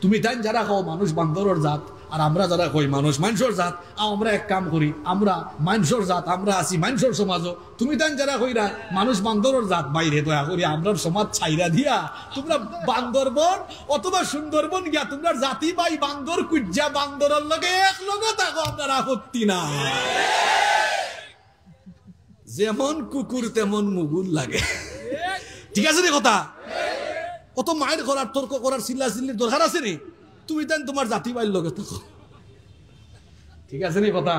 তুমি তাই যারা কও মানুষ বান্দরের জাত আর আমরা যারা কই মানুষ মানুষের জাত, আমরা এক কাম করি, আমরা মানুষের জাত, আমরা আছি মানুষের সমাজও। তুমি তাই যারা কইরা মানুষ বান্দরের জাত বাইরে দয়া করি আমরা সমাজ ছাইরা দিয়া তোমরা বান্দরবন অথবা সুন্দরবন গিয়া তোমরা জাতি ভাই বান্দর কুজ্জা বান্দরের লগে এক লগে থাকো, আপনার আপত্তি না। যেমন কুকুর তেমন মুগুর লাগে, ঠিক আছে রে কথা? অত মায়ের করার তর্ক করার চিল্লা চিল্লির দরকার আছে নি? তুমি দেন তোমার জাতি ভাইয়ের লগে থাকো। ঠিক আছে নি কথা?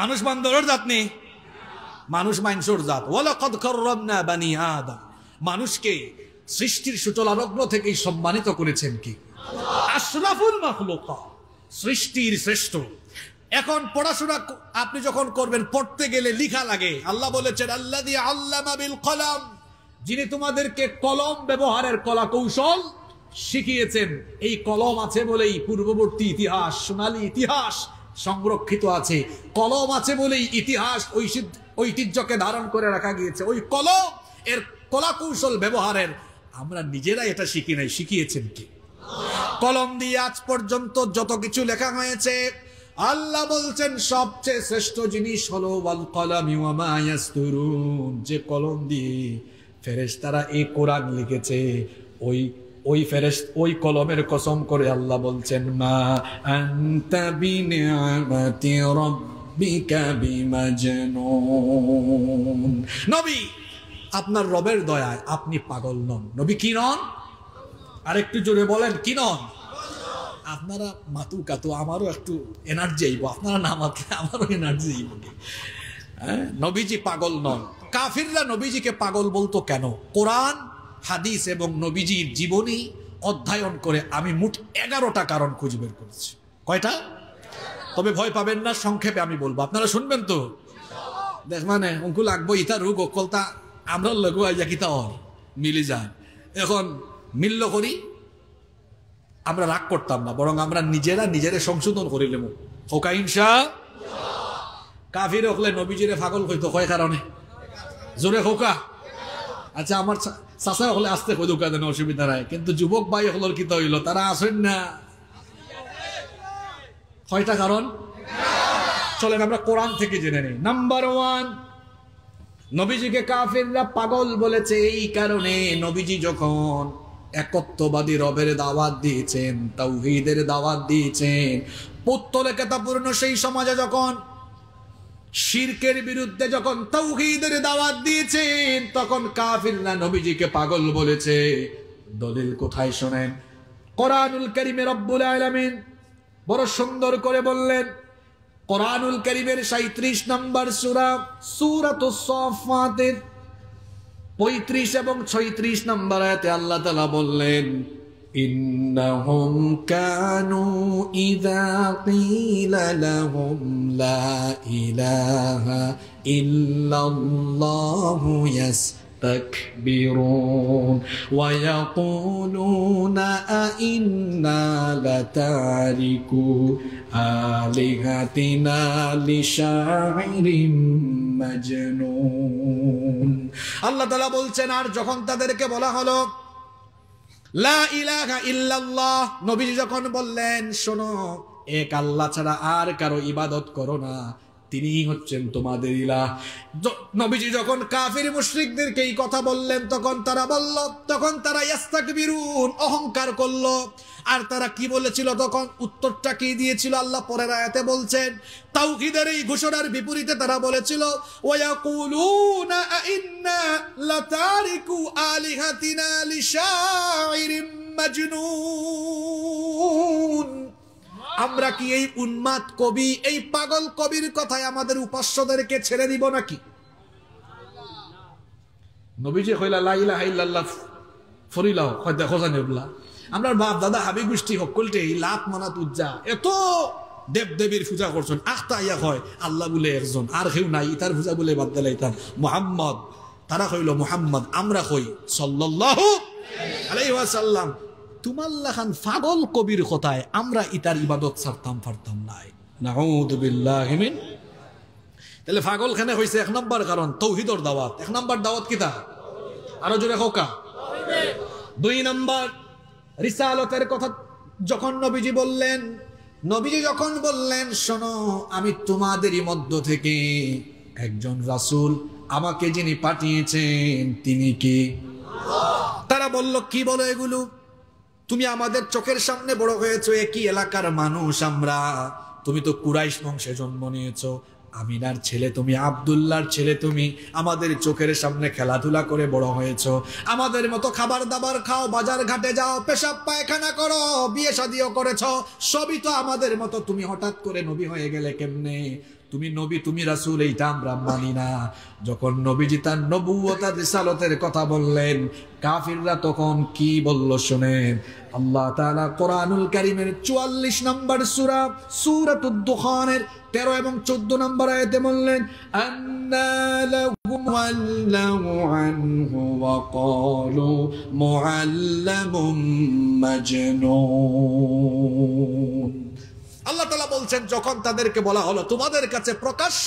মানুষ বান্দরের জাত নেই, মানুষ মাইনসর জাত। ওয়ালাকাদ কাররামনা বানি আদম, মানুষকে সৃষ্টির সূচনালগ্ন থেকেই সম্মানিত করেছেন কি আশরাফুল মাখলুকাত, সৃষ্টির শ্রেষ্ঠ। এখন পড়াশোনা আপনি যখন করবেন, পড়তে গেলে লিখা লাগে। আল্লাহ বলেছেন আল্লাযী আল্লামা বিল কলম, যিনি তোমাদেরকে কলম ব্যবহারের কলা কৌশল শিখিয়েছেন। এই কলম আছে বলেই পূর্ববর্তী ইতিহাস, সোনালী ইতিহাস সংরক্ষিত আছে। কলম আছে বলেই ইতিহাস ঐতিহ্যকে ধারণ করে রাখা গিয়েছে। ওই কলম এর কলা কৌশল ব্যবহারের আমরা নিজেরা এটা শিখি নাই, শিখিয়েছেন কি? কলম দিয়ে আজ পর্যন্ত যত কিছু লেখা হয়েছে, আল্লাহ বলছেন সবচেয়ে শ্রেষ্ঠ জিনিস হলো ওয়াল কলামি ওয়া মা ইয়াসতুরুন, যে কলম দিয়ে ফেরেশতারা এই কোরআন লিখেছে, ওই কলমের কসম করে আল্লাহ বলছেন মা আনতা বিনিআমাতি রাব্বিকা বিমাজনুন। নবী, আপনার রবের দয়ায় আপনি পাগল নন। নবী কি নন? আরেকটু জোরে বলেন, কি নন? আপনারা মাতু কাতু, আমারও একটু এনার্জি আইব, আপনারা না মাতলে আমারও এনার্জি আইব। নবীজি পাগল নন। কাফিররা নবীজিকে পাগল বলতো কেন? কোরআন, হাদিস এবং নবীজির জীবনী অধ্যয়ন করে আমি মোট 11টা কারণ খুঁজে বের করেছি। কয়টা? তবে ভয় পাবেন না, সংক্ষেপে আমি বলবো, আপনারা শুনবেন তো? দেখ মানে অঙ্কু লাগবো ইতা রোগ অকলতা আমরা লগু আইয়া কিতা মিলি যায়। এখন মিল্ল করি, আমরা রাগ করতাম না, বরং আমরা নিজেরা সংশোধন করিলাম। হোকা ইনশা। কাফির হলে নবীজিরে পাগল হইতো কয় কারণে? জোরে হোকা। আচ্ছা, আমার চাচা হলে আসতে কই দোকা দেন, অসুবিধা নাই, কিন্তু যুবক ভাই হলোর কি হইল, তারা আসেন না। কয়টা কারণ? চলেন আমরা কোরআন থেকে জেনে নেই। নাম্বার 1, নবীজিকে কাফিররা পাগল বলেছে এই কারণে, নবীজি যখন একত্ববাদী রবের দাওয়াত দিয়েছেন, তাওহীদের দাওয়াত দিয়েছেন, পুত্তলে কেতাপূর্ণ সেই সমাজে যখন শিরকের বিরুদ্ধে যখন তাওহীদের দাওয়াত দিয়েছেন, তখন কাফিররা নবীজিকে পাগল বলেছে। দলিল কোথায় শোনেন? কোরআনুল কারীমে রব্বুল আলামিন বড় সুন্দর করে বললেন। কোরআনুল কারীমের 37 নম্বর সূরা, সূরাতুস সাফফাতের 35 এবং 36 নম্বর আয়াতে আল্লাহ তাআলা বললেন ইন্নাহুম কানু ইযা ক্বিলা লাহুম লা ইলাহা ইল্লাল্লাহু ইয়াস্তাকবিরুন ওয়া ইয়াকুলুনা আইন্না লাতারিকু আলিহাতিনা লিশাইরিম মাজনুন। আল্লাহ তাআলা বলছেন, আর যখন তাদেরকে বলা হলো লা ইলাহা ইল্লাল্লাহ, নবীজি যখন বললেন শোনো, এক আল্লাহ ছাড়া আর কারো ইবাদত করো না, তিনিই হচ্ছেন তোমাদের ইলাহ। নবীজি যখন কাফির মুশরিকদেরকে এই কথা বললেন, তখন তারা ইস্তাকবিরুন, অহংকার করলো। আর তারা কি বলেছিল তখন? উত্তরটা কি দিয়েছিল আল্লাহ পরের আয়াতে বলছেন। তাওহীদের এই ঘোষণার বিপরীতে তারা বলেছিল ওয়ায়াকুলুনা আইন্না লাতারিকু আলিহাতিনা লিশাইরিম মাজনুন, আমরা কি এই উন্মাদ কবি, এই পাগল কবির কথায় আমাদের উপাস্যদেরকে ছেড়ে দিব নাকি? নবীজি কইলা লা ইলাহা ইল্লাল্লাহ ফরিলাও, কয় দেখো জানিবলা আমরা বাপ দাদা হাবি গোষ্ঠী সকলতে এই লাখ মানাত উজ্জা এত দেব দেবীর পূজা করছেন, আখতা ইয়া হয় আল্লাহ বলে একজন, আর কেউ নাই, ইতার পূজা বলে বাদ দিলাইতাম মুহাম্মদ। তারা কইল মুহাম্মদ, আমরা কই সাল্লাল্লাহু আলাইহি ওয়াসাল্লাম। তুমাল্লাহ খান পাগল কবির কথায় আমরা ইতার ইবাদত ছাড়তাম পারতাম নাই। নাউযু বিল্লাহি মিন। তাহলে পাগল খানে হইছে 1 নম্বর কারণ তাওহীদের দাওয়াত। 1 নম্বর দাওয়াত কিতা? আরো জোরে হোকা। 2 নম্বর রিসালাতের কথা যখন নবীজি বললেন শোনো, আমি তোমাদেরই মধ্য থেকে একজন রাসূল, আমাকে যিনি পাঠিয়েছেন তিনি কি? তারা বলল কি বলো এগুলো? তুমি আমাদের চোখের সামনে বড় হয়েছো, একই এলাকার মানুষ আমরা, তুমি তো কুরাইশ বংশে জন্ম নিয়েছো, আমিনার ছেলে তুমি, আব্দুল্লাহর ছেলে তুমি, আমাদের চোখের সামনে খেলাধুলা করে বড় হয়েছো, আমাদের মতো খাবার দাবার খাও, বাজার ঘাটে যাও, পেশাব পায়খানা করো, বিয়ে শাদিও করেছো, সবই তো আমাদের মতো। তুমি হঠাৎ করে নবী হয়ে গেলে কেমনে? তুমি নবী, তুমি রাসূল, এইটা আমরা মানি না। যখন নবীজি তার নবুয়ত আর রিসালাতের কথা বললেন, কাফিররা তখন কি বলল শুনেন। আল্লাহ তাআলা কোরআনুল কারীমের 44 নম্বর সূরা সূরাতুদ দুখানের 13 এবং 14 নম্বর আয়াতে বললেন, আন্না লাহুম ওয়াল্লাহু আনহু ওয়া ক্বালু মুআল্লামুম মাজনুন। আল্লাহ তাআলা বলছেন, যখন তাদেরকে বলা হলো তোমাদের কাছে প্রকাশ্য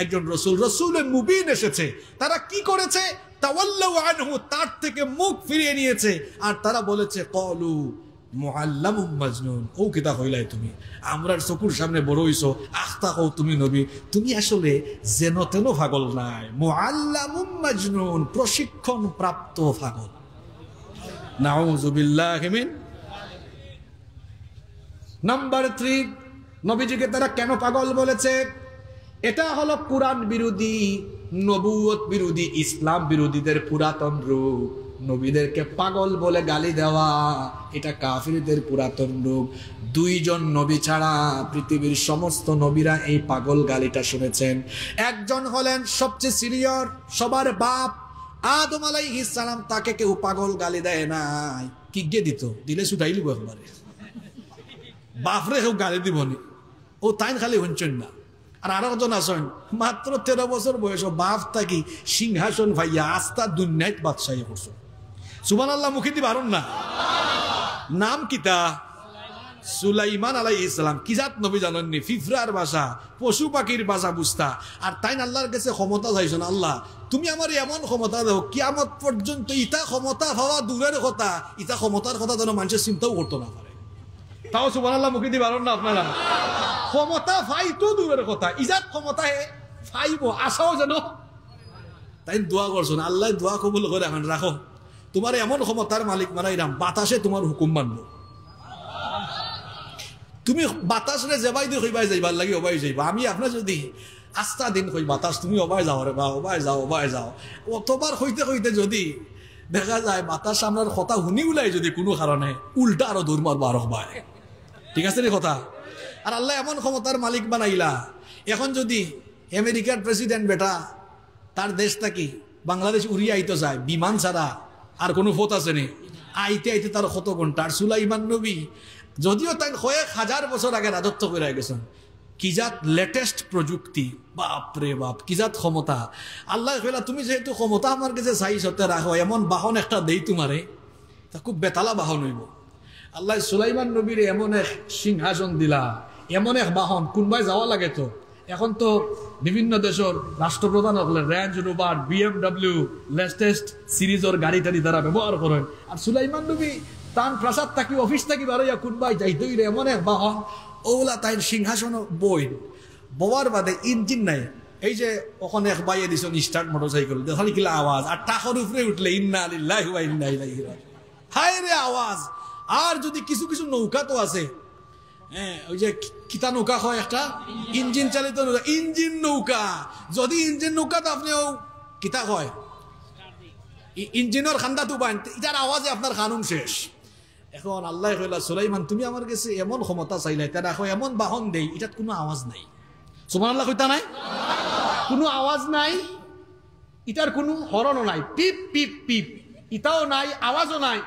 একজন রসুল মুবিন এসেছে, তারা কি করেছে? তাওয়াল্লাউ আনহু, তার থেকে মুখ ফিরিয়ে নিয়েছে, আর তারা বলেছে ক্বালু মুআল্লামুম মাজনুন। ও কিতা হইলাই তুমি, আমরার চকুর সামনে বড় হইছো, আখতা কও তুমি নবী, তুমি আসলে যেন তেন পাগল নাই, মুআল্লামুম মাজনুন, প্রশিক্ষণ প্রাপ্ত পাগল। নাউযু বিল্লাহি মিন। নাম্বার 3, নবীজিকে তারা কেন পাগল বলেছে? এটা হলো কুরআন বিরোধী, নবুয়ত বিরোধী, ইসলাম বিরোধীদের পুরাতন রূপ। নবীদেরকে পাগল বলে গালি দেওয়া, এটা কাফিরদের পুরাতন রূপ। 2 জন নবী ছাড়া পৃথিবীর সমস্ত নবীরা এই পাগল গালিটা শুনেছেন। একজন হলেন সবচেয়ে সিনিয়র, সবার বাপ আদম আলাইহিস সালাম, তাকে কেউ পাগল গালি দেয় নাই। কি গিয়ে দিত, দিলে ছুটাই লিব একবারে, বাপরে কেউ গালি দিবনি, ও তাই খালি শুনছেন না। আর আরেকজন আছেন মাত্র 13 বছর বয়স, বাপ থাকি সিংহাসন ভাইয়া আস্থা দুনিয়ায় বাদশাহী করছো। সুবহানাল্লাহ, মুখে দি পারুন না। নাম কিতা? সুলাইমান আলাইহিস সালাম। কি জাত নবী জানেননি? ফিফরার ভাষা, পশু পাখির ভাষা বুঝতা। আর তাই আল্লাহর কাছে ক্ষমতা চাইছেন, আল্লাহ তুমি আমার এমন ক্ষমতা দাও, কিয়ামত পর্যন্ত ইটা ক্ষমতা হওয়া দূরের কথা, ইটা ক্ষমতার কথা যেন মানুষের চিন্তাও করতে না পারে। তাও সুবহানাল্লাহ মুখে দি পারুন না আপনারা। ক্ষমতা ফাইতো দূরের কথা, ইজাত ক্ষমতা ফাইব, আশাও যেন। তাই দোয়া করছো না, আল্লাহ দোয়া কবুল করে এখন রাখো, তোমার এমন ক্ষমতার মালিক মানাইরাম, বাতাসে তোমার হুকুম মানব। তুমি বাতাসরে যেবাই দিয়ে কইবাই যাইবার লাগি ওবাই যাইবা। আমি আপনার যদি আস্থা দিন কই বাতাস তুমি ওবাই যাও রে বা, ওবাই যাও ওবাই যাও, অতবার হইতে হইতে যদি দেখা যায় বাতাস আপনার কথা শুনি উলাই যদি কোনো কারণে, উল্টা আরো দৌড় মারবো আরো হবায়। ঠিক আছে রে কথা? আর আল্লাহ এমন ক্ষমতার মালিক বানাইলা, এখন যদি আমেরিকার প্রেসিডেন্ট বেটা তার দেশ থাকি বাংলাদেশ উড়িয়ে আইতে যায় বিমান ছাড়া, আর কোনো ফোত আছে নি? আইতে আইতে তার কত ঘন্টা। আর সুলাইমান নবী যদিও তাই কয়েক হাজার বছর আগে রাজত্ব করে গেছেন, কিজাত লেটেস্ট প্রযুক্তি, বাপরে বাপ, কিজাত ক্ষমতা। আল্লাহ কইলা তুমি যেহেতু ক্ষমতা আমার কাছে চাইছ, তে রাখো, এমন বাহন একটা দেই তোমারে, তা খুব বেতালা বাহন হইব। আল্লাহ সুলাইমান নবীর এমন এক সিংহাসন দিলা, এমন এক বাহন, কোনবাই যাওয়া লাগে তো। এখন তো বিভিন্ন দেশের রাষ্ট্রপ্রধান হলে রেঞ্জ রোভার, BMW লেটেস্ট সিরিজের গাড়ি টাড়ি তারা ব্যবহার করেন। আর সুলাইমান নবী তান প্রাসাদ থাকি, অফিস থাকি বারোয়া কোনবাই যাইতেই এমন এক বাহন, ওলা তাই সিংহাসন বই বওয়ার বাদে ইঞ্জিন নাই। এই যে ওখানে এক বাইয়ে দিছ স্টার্ট মোটরসাইকেল, দেখালি কিলা আওয়াজ, আর টাকার উপরে উঠলে ইন্না লিল্লাহি ওয়া ইন্না ইলাইহি রাজিউন, হায় রে আওয়াজ। আর যদি কিছু কিছু নৌকা তো আছে, হ্যাঁ, ওই যে কিতা নৌকা হয় একটা ইঞ্জিন চালিত নৌকা, ইঞ্জিন নৌকা। যদি ইঞ্জিন নৌকা তো আপনি কিতা হয় ইঞ্জিনের খান্দা তো বাইন, এটার আওয়াজে আপনার কানুন শেষ। এখন আল্লাহ কইলা সুলাইমান তুমি আমার কাছে এমন ক্ষমতা চাইলাই, তারা এমন বাহন দেই, এটার কোনো আওয়াজ নাই। সুবহানাল্লাহ কইতা নাই? কোনো আওয়াজ নাই, এটার কোনো হরণও নাই, পিপ পিপ পিপ ইটাও নাই, আওয়াজও নাই।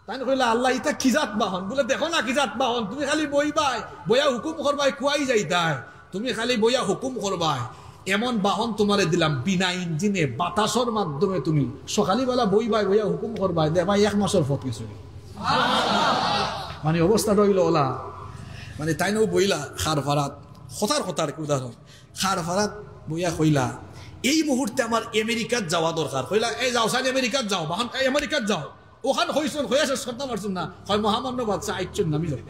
তাই কইলা আল্লাহ ইটা কিজাত বাহন? বলে দেখো না কিজাত বাহন, তুমি খালি বইবাই, বইয়া হুকুম করবাই, কুয়াই যাইতাই, তুমি খালি বইয়া হুকুম করবাই। এমন বাহন তোমারে দিলাম বিনা ইঞ্জিনে, বাতাসের মাধ্যমে তুমি সকালবেলা বইবাই, বইয়া হুকুম করবাই, দেখবাই 1 মাসের ফত কিছু। মানে অবস্থাটা হইল ওলা, মানে তাই নও বইলা খার ফারাত, হতার উদাহরণ, খার ফারাত বইয়া কইলা এই মুহূর্তে আমার আমেরিকাত যাওয়া দরকার। কইলা এই যাও সাইড আমেরিকাত যাও, বাহন এই আমেরিকাত যাও, ওখান হইছন হইয়াছে সন্তান পারছেন না, হয় মহামান্য বাচ্চা আইছেন নামি যাও।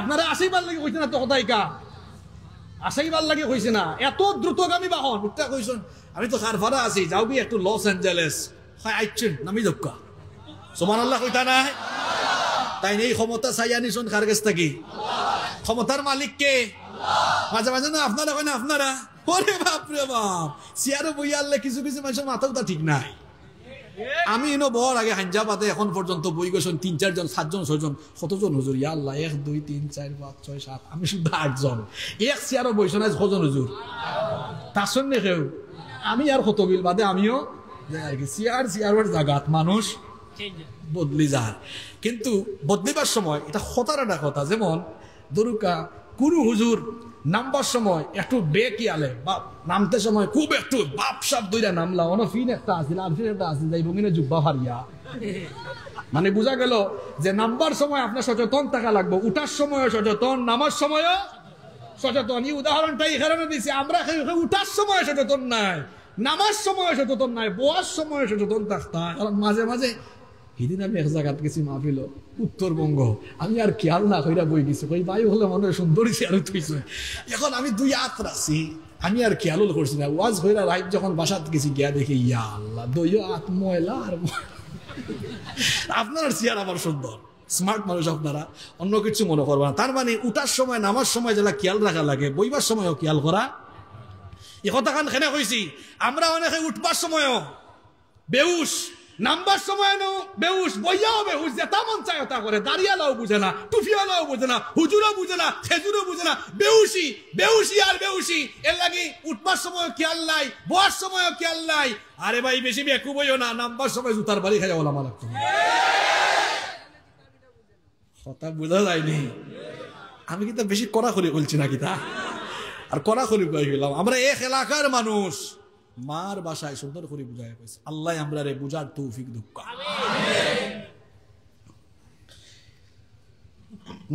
আপনারা আসিবার লাগে কইছে না তো কথাই কা, আসিবার লাগে কইছে না, এত দ্রুতগামী বাহন উঠতে কইছেন। আমি তো খার ফারা আছি, যাও কি একটু লস এঞ্জেলেস, হয় আইছেন নামি যাও। সুবহানাল্লাহ কইতা নাই? তাই এই ক্ষমতা চাইয়া নিছন কার কাছ থাকি? ক্ষমতার মালিক কে? মাঝে মাঝে না আপনারা হয় না আপনারা, ওরে বাপ রে বাপ, চেয়ারে বইয়া আনলে কিছু কিছু মানুষের মাথাটা ঠিক নাই। আমি এনো বর আগে হাঞ্জাবাদে এখন পর্যন্ত বই গেছেন 3-4 জন 7 জন 6 জন, কতজন হুজুর? ইয়া আল্লাহ, 1 2 3 4 5 6 7, আমি শুধু 8 জন। এক চেয়ারও বইছ না কজন হুজুর? তার সঙ্গে কেউ আমি আর কত বিল বাদে আমিও আর কি চেয়ারের জায়গাত মানুষ বদলি যায়। কিন্তু বদলিবার সময় এটা খতারাটা কথা, যেমন দরুকা কোনো হুজুর নামবার সময় একটু বেকি আলে বা নামতে সময় খুব একটু বাপ সাপ দুইটা নামলা, অন ফিন একটা আসিল আর ফিন একটা আসিল, যাই বঙ্গিনে জুব্বা হারিয়া, মানে বোঝা গেল যে নামবার সময় আপনার সচেতন থাকা লাগবে, উঠার সময় সচেতন, নামার সময় সচেতন। এই উদাহরণটা এই কারণে দিয়েছি, আমরা উঠার সময় সচেতন নাই, নামার সময় সচেতন নাই, বোয়ার সময় সচেতন থাকতাম। কারণ মাঝে মাঝে সেদিন আমি এক জায়গাত গেছি মাহফিল উত্তরবঙ্গ, আমি আর খেয়াল না কইরা বই গেছি, কই বায়ু হলে মনে হয় সুন্দরী আর থইছে। এখন আমি 2 হাত রাখছি, আমি আর খেয়াল করছি না। ওয়াজ হইরা রাইট যখন বাসাত গেছি গিয়া দেখি ইয়া আল্লাহ 2 হাত ময়লা আর আপনার চেয়ার আবার সুন্দর, স্মার্ট মানুষ আপনারা, অন্য কিছু মনে করবা না। তার মানে উঠার সময় নামার সময় যেটা খেয়াল রাখা লাগে, বইবার সময়ও খেয়াল করা। এ কথা খান খেনে কইছি, আমরা অনেকে উঠবার সময়ও বেউস, নাম্বার সময় নো বেউস, বইয়াও বেউস, যেটা মন চায় ওটা করে, দাঁড়িয়ালাও বুঝে না, টুফিওয়ালাও বুঝে না, হুজুরও বুঝে না, খেজুরও বুঝে না, বেউসি বেউসি আর বেউসি। এর লাগি উঠবার সময় খেয়াল নাই, বয়ার সময় খেয়াল নাই। আরে ভাই বেশি বেকু বইও না, নাম্বার সময় জুতার বাড়ি খাই ওলা মালাক কথা বোঝা যায়নি। আমি কিন্তু বেশি কড়াকড়ি বলছি না কিতা, আর কড়াকড়ি কয়ে গেলাম। আমরা এক এলাকার মানুষ, মার বাসায় সুন্দর করে বুঝায় কইছে, আল্লাহ আমরা রে বুঝার তৌফিক দুঃখ।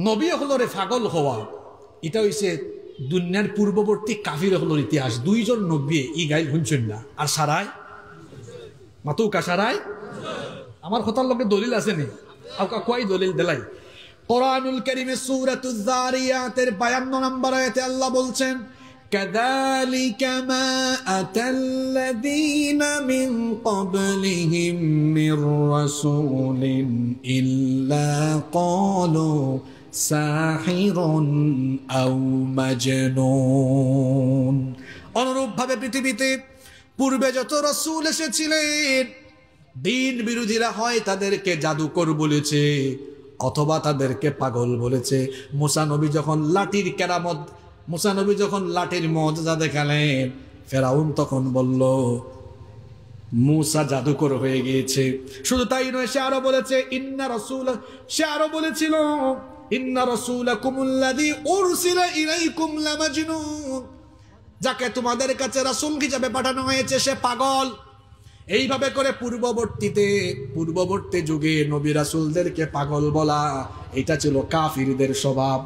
নবী হলরে পাগল হওয়া, এটা হইছে দুনিয়ার পূর্ববর্তী কাফির হলর ইতিহাস। 2 জন নবী ই গাইল শুনছেন না, আর সারাই মাতুকা সারাই। আমার কথার লগে দলিল আছে নি? আউকা কয় দলিল দেলাই। কোরআনুল কারীমে সূরাতুজ যারিয়াতের 52 নম্বর আয়াতে আল্লাহ বলছেন, كذلك ما أتى الذين من قبلهم من رسول إلا قالوا ساحر أو مجنون। অনুরূপভাবে পৃথিবীতে পূর্বে যত রাসূল এসেছিলেন, দিন বিরোধীরা হয় তাদেরকে জাদুকর বলেছে অথবা তাদেরকে পাগল বলেছে। মুসা নবী যখন লাঠির কেরামত, মুসা নবী যখন লাঠির মুজিজা দেখালেন, ফেরাউন তখন বলল মুসা জাদুকর হয়ে গিয়েছে। শুধু তাই নয়, সে আরো বলেছে ইন্না রাসূল, সে আরো বলেছিল ইন্না রাসূলাকুমুল্লাযী উরসিলা ইলাইকুম লামাজনুন, যাকে তোমাদের কাছে রাসূল হিসেবে পাঠানো হয়েছে সে পাগল। এইভাবে করে পূর্ববর্তী যুগে নবী রাসূলদেরকে পাগল বলা, এটা ছিল কাফিরদের স্বভাব।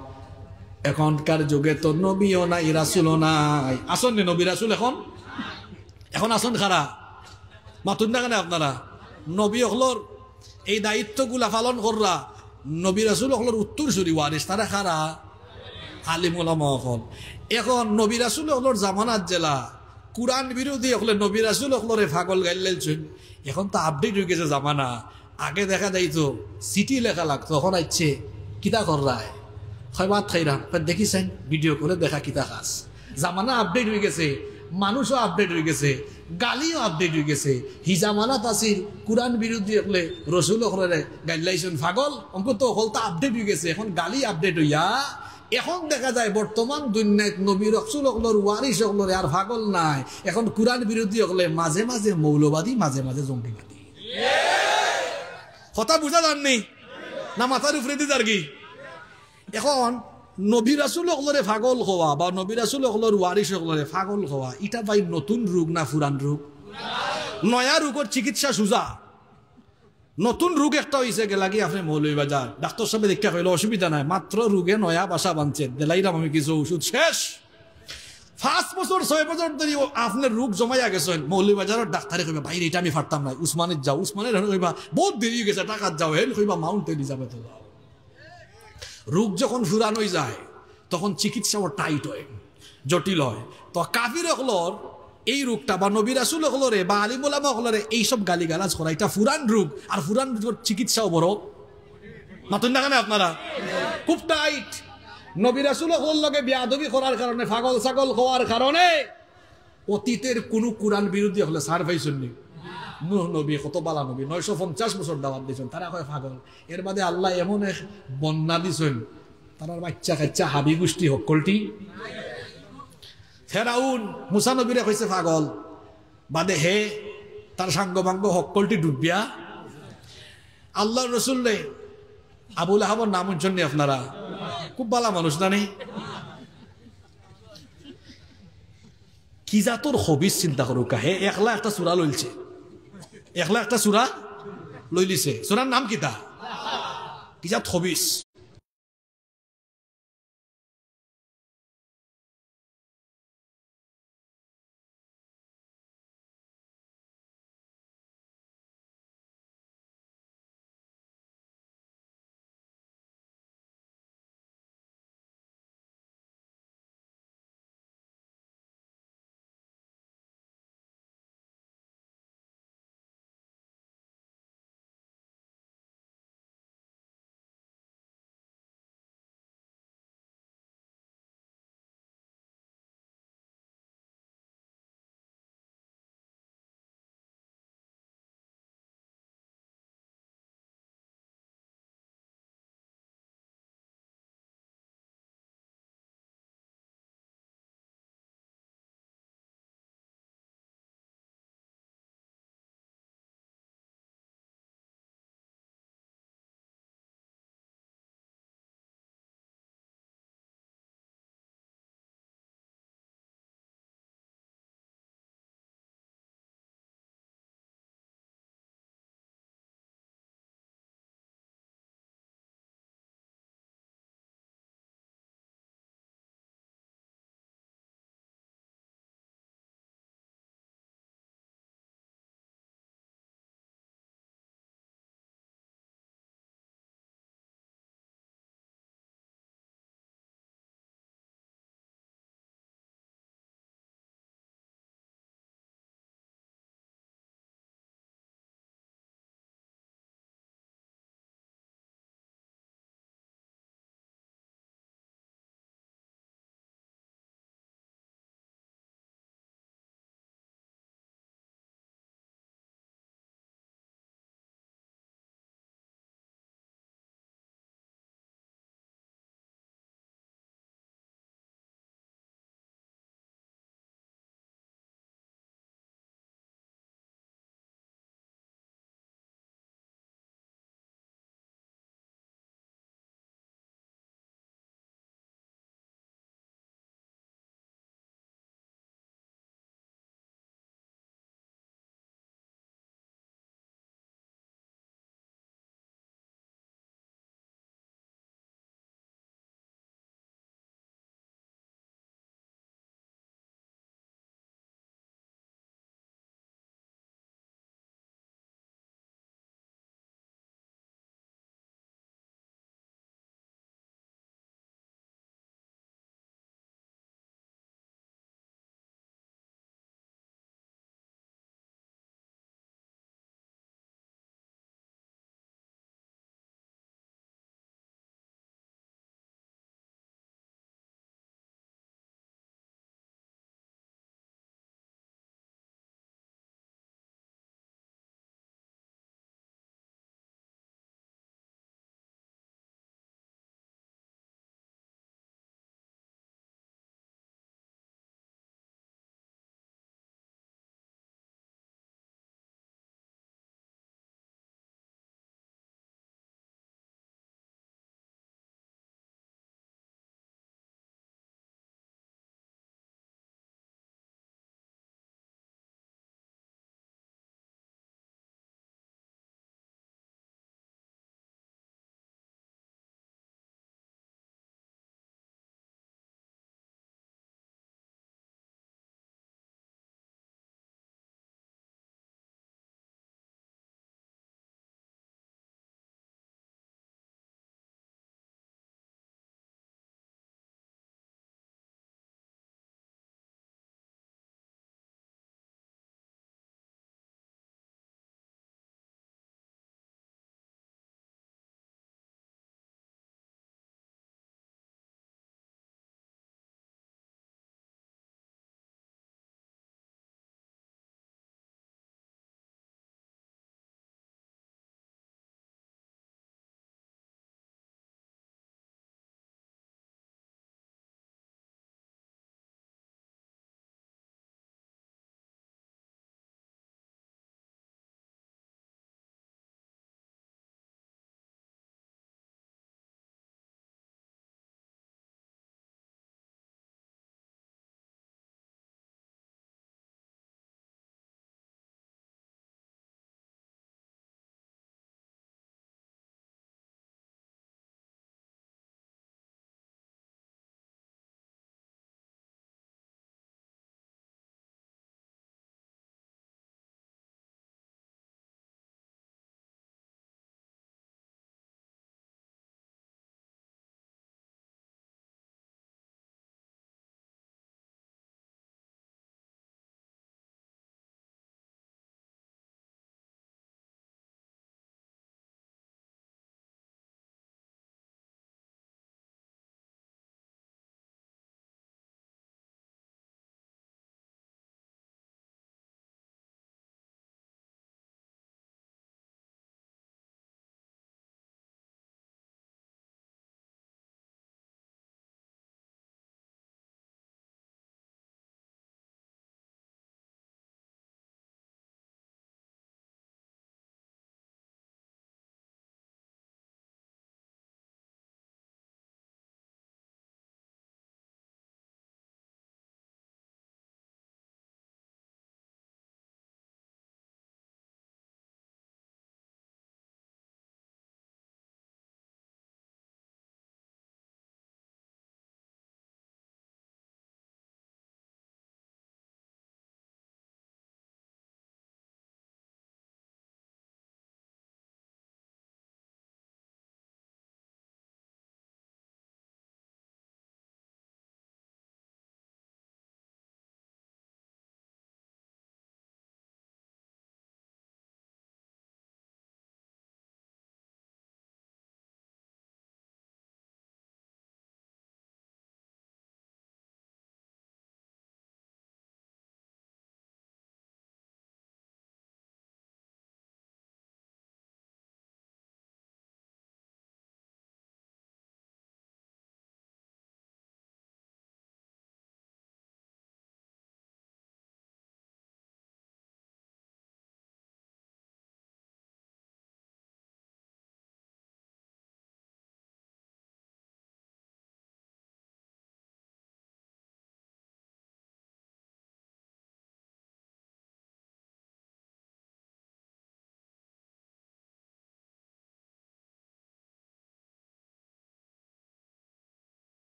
এখনকার যুগে তো নবীও নাই, রাসূলও নাই। আসন নে নবী রাসূল এখন আসন খারা মাতুন না কেন আপনারা? নবী হলর এই দায়িত্বগুলা পালন কররা, নবী রাসূল হলর উত্তরসূরি ওয়ারিস, তারা খারা আলিম উলামা হল। এখন নবী রাসূল হলর জামানাত জেলা কুরআন বিরোধী হলে নবী রাসূল হলরে পাগল গাইলেন। এখন তো আপডেট হয়ে গেছে জামানা। আগে দেখা যাইতো চিঠি লেখা লাগতো, এখন আইছে কিতা কররায় হয় ভাত খাইরাম, দেখিছেন ভিডিও করে দেখা কিতা খাস। জামানা আপডেট হয়ে গেছে, মানুষও আপডেট হয়ে গেছে, গালিও আপডেট হয়ে গেছে। হি জামানাত আসিল কুরআন বিরোধী হলে রসুল হলে গাইলাইছেন পাগল, অঙ্ক তো হলতা আপডেট হয়ে গেছে। এখন গালি আপডেট হইয়া এখন দেখা যায় বর্তমান দুনিয়াত নবী রাসূল হলর ওয়ারিস হলরে আর পাগল নাই। এখন কুরআন বিরোধী হলে মাঝে মাঝে মৌলবাদী, মাঝে মাঝে জঙ্গিবাদী। কথা বুঝা যাননি না? মাথার উপরে দিয়ে যার কি? এখন নবী রাসূল হলরে পাগল হওয়া বা নবী রাসূল হলর ওয়ারিস হলরে পাগল হওয়া, এটা ভাই নতুন রোগ না পুরান রোগ? নয়া রোগের চিকিৎসা সুজা। নতুন রোগ একটা হয়েছে গেলাগি আপনি মৌলভীবাজার ডাক্তার সাহেব দেখা কইল অসুবিধা নাই, মাত্র রোগে নয়া বাসা বানছে, দিলাইলাম আমি কিছু ওষুধ, শেষ। 5 বছর 6 বছর ধরে আপনার রোগ জমাইয়া গেছেন। মৌলভীবাজারের ডাক্তারে কইবা ভাই এটা আমি পারতাম না, উসমানের যাও, উসমানের কইবা বহুত দেরি হয়ে গেছে, টাকা যাও, হেন কইবা মাউন্ট এলিজাবেথ যাও। রোগ যখন ফুরান হয়ে যায় তখন চিকিৎসাও টাইট হয়, জটিল হয়। তো কাফির হলর এই রোগটা বা নবী রাসূল হলরে বা আলিম উলামা হলরে এইসব গালিগালাজ করা, এটা ফুরান রোগ। আর ফুরান রোগের চিকিৎসাও বড় মাতুন না কেন আপনারা? খুব টাইট। নবী রাসূলের লগে বেয়াদবি করার কারণে, পাগল ছাগল হওয়ার কারণে অতীতের কোন কোরআন বিরোধী হলে সার পাইছেননি? নূহ নবী কত বালা নবী, 950 বছর দাওয়াত দিয়েছেন, তারা কয় পাগল। এর বাদে আল্লাহ এমন এক বন্যা দিছেন, তারার বাচ্চা কাচ্চা হাবি গোষ্ঠী হকলটি। ফেরাউন মুসা নবীরে কইছে পাগল, বাদে হে তার সাঙ্গ বাঙ্গ হকলটি ডুবিয়া। আল্লাহ রসুল রে আবুল আহাবর নাম শুননি আপনারা? খুব বালা মানুষ না নেই? কি জাতর হবিস চিন্তা করুক। হে একলা একটা সূরা লইছে, একলা একটা সূরা লইলিছে, সূরার নাম কিতা? কি জাত হবিস।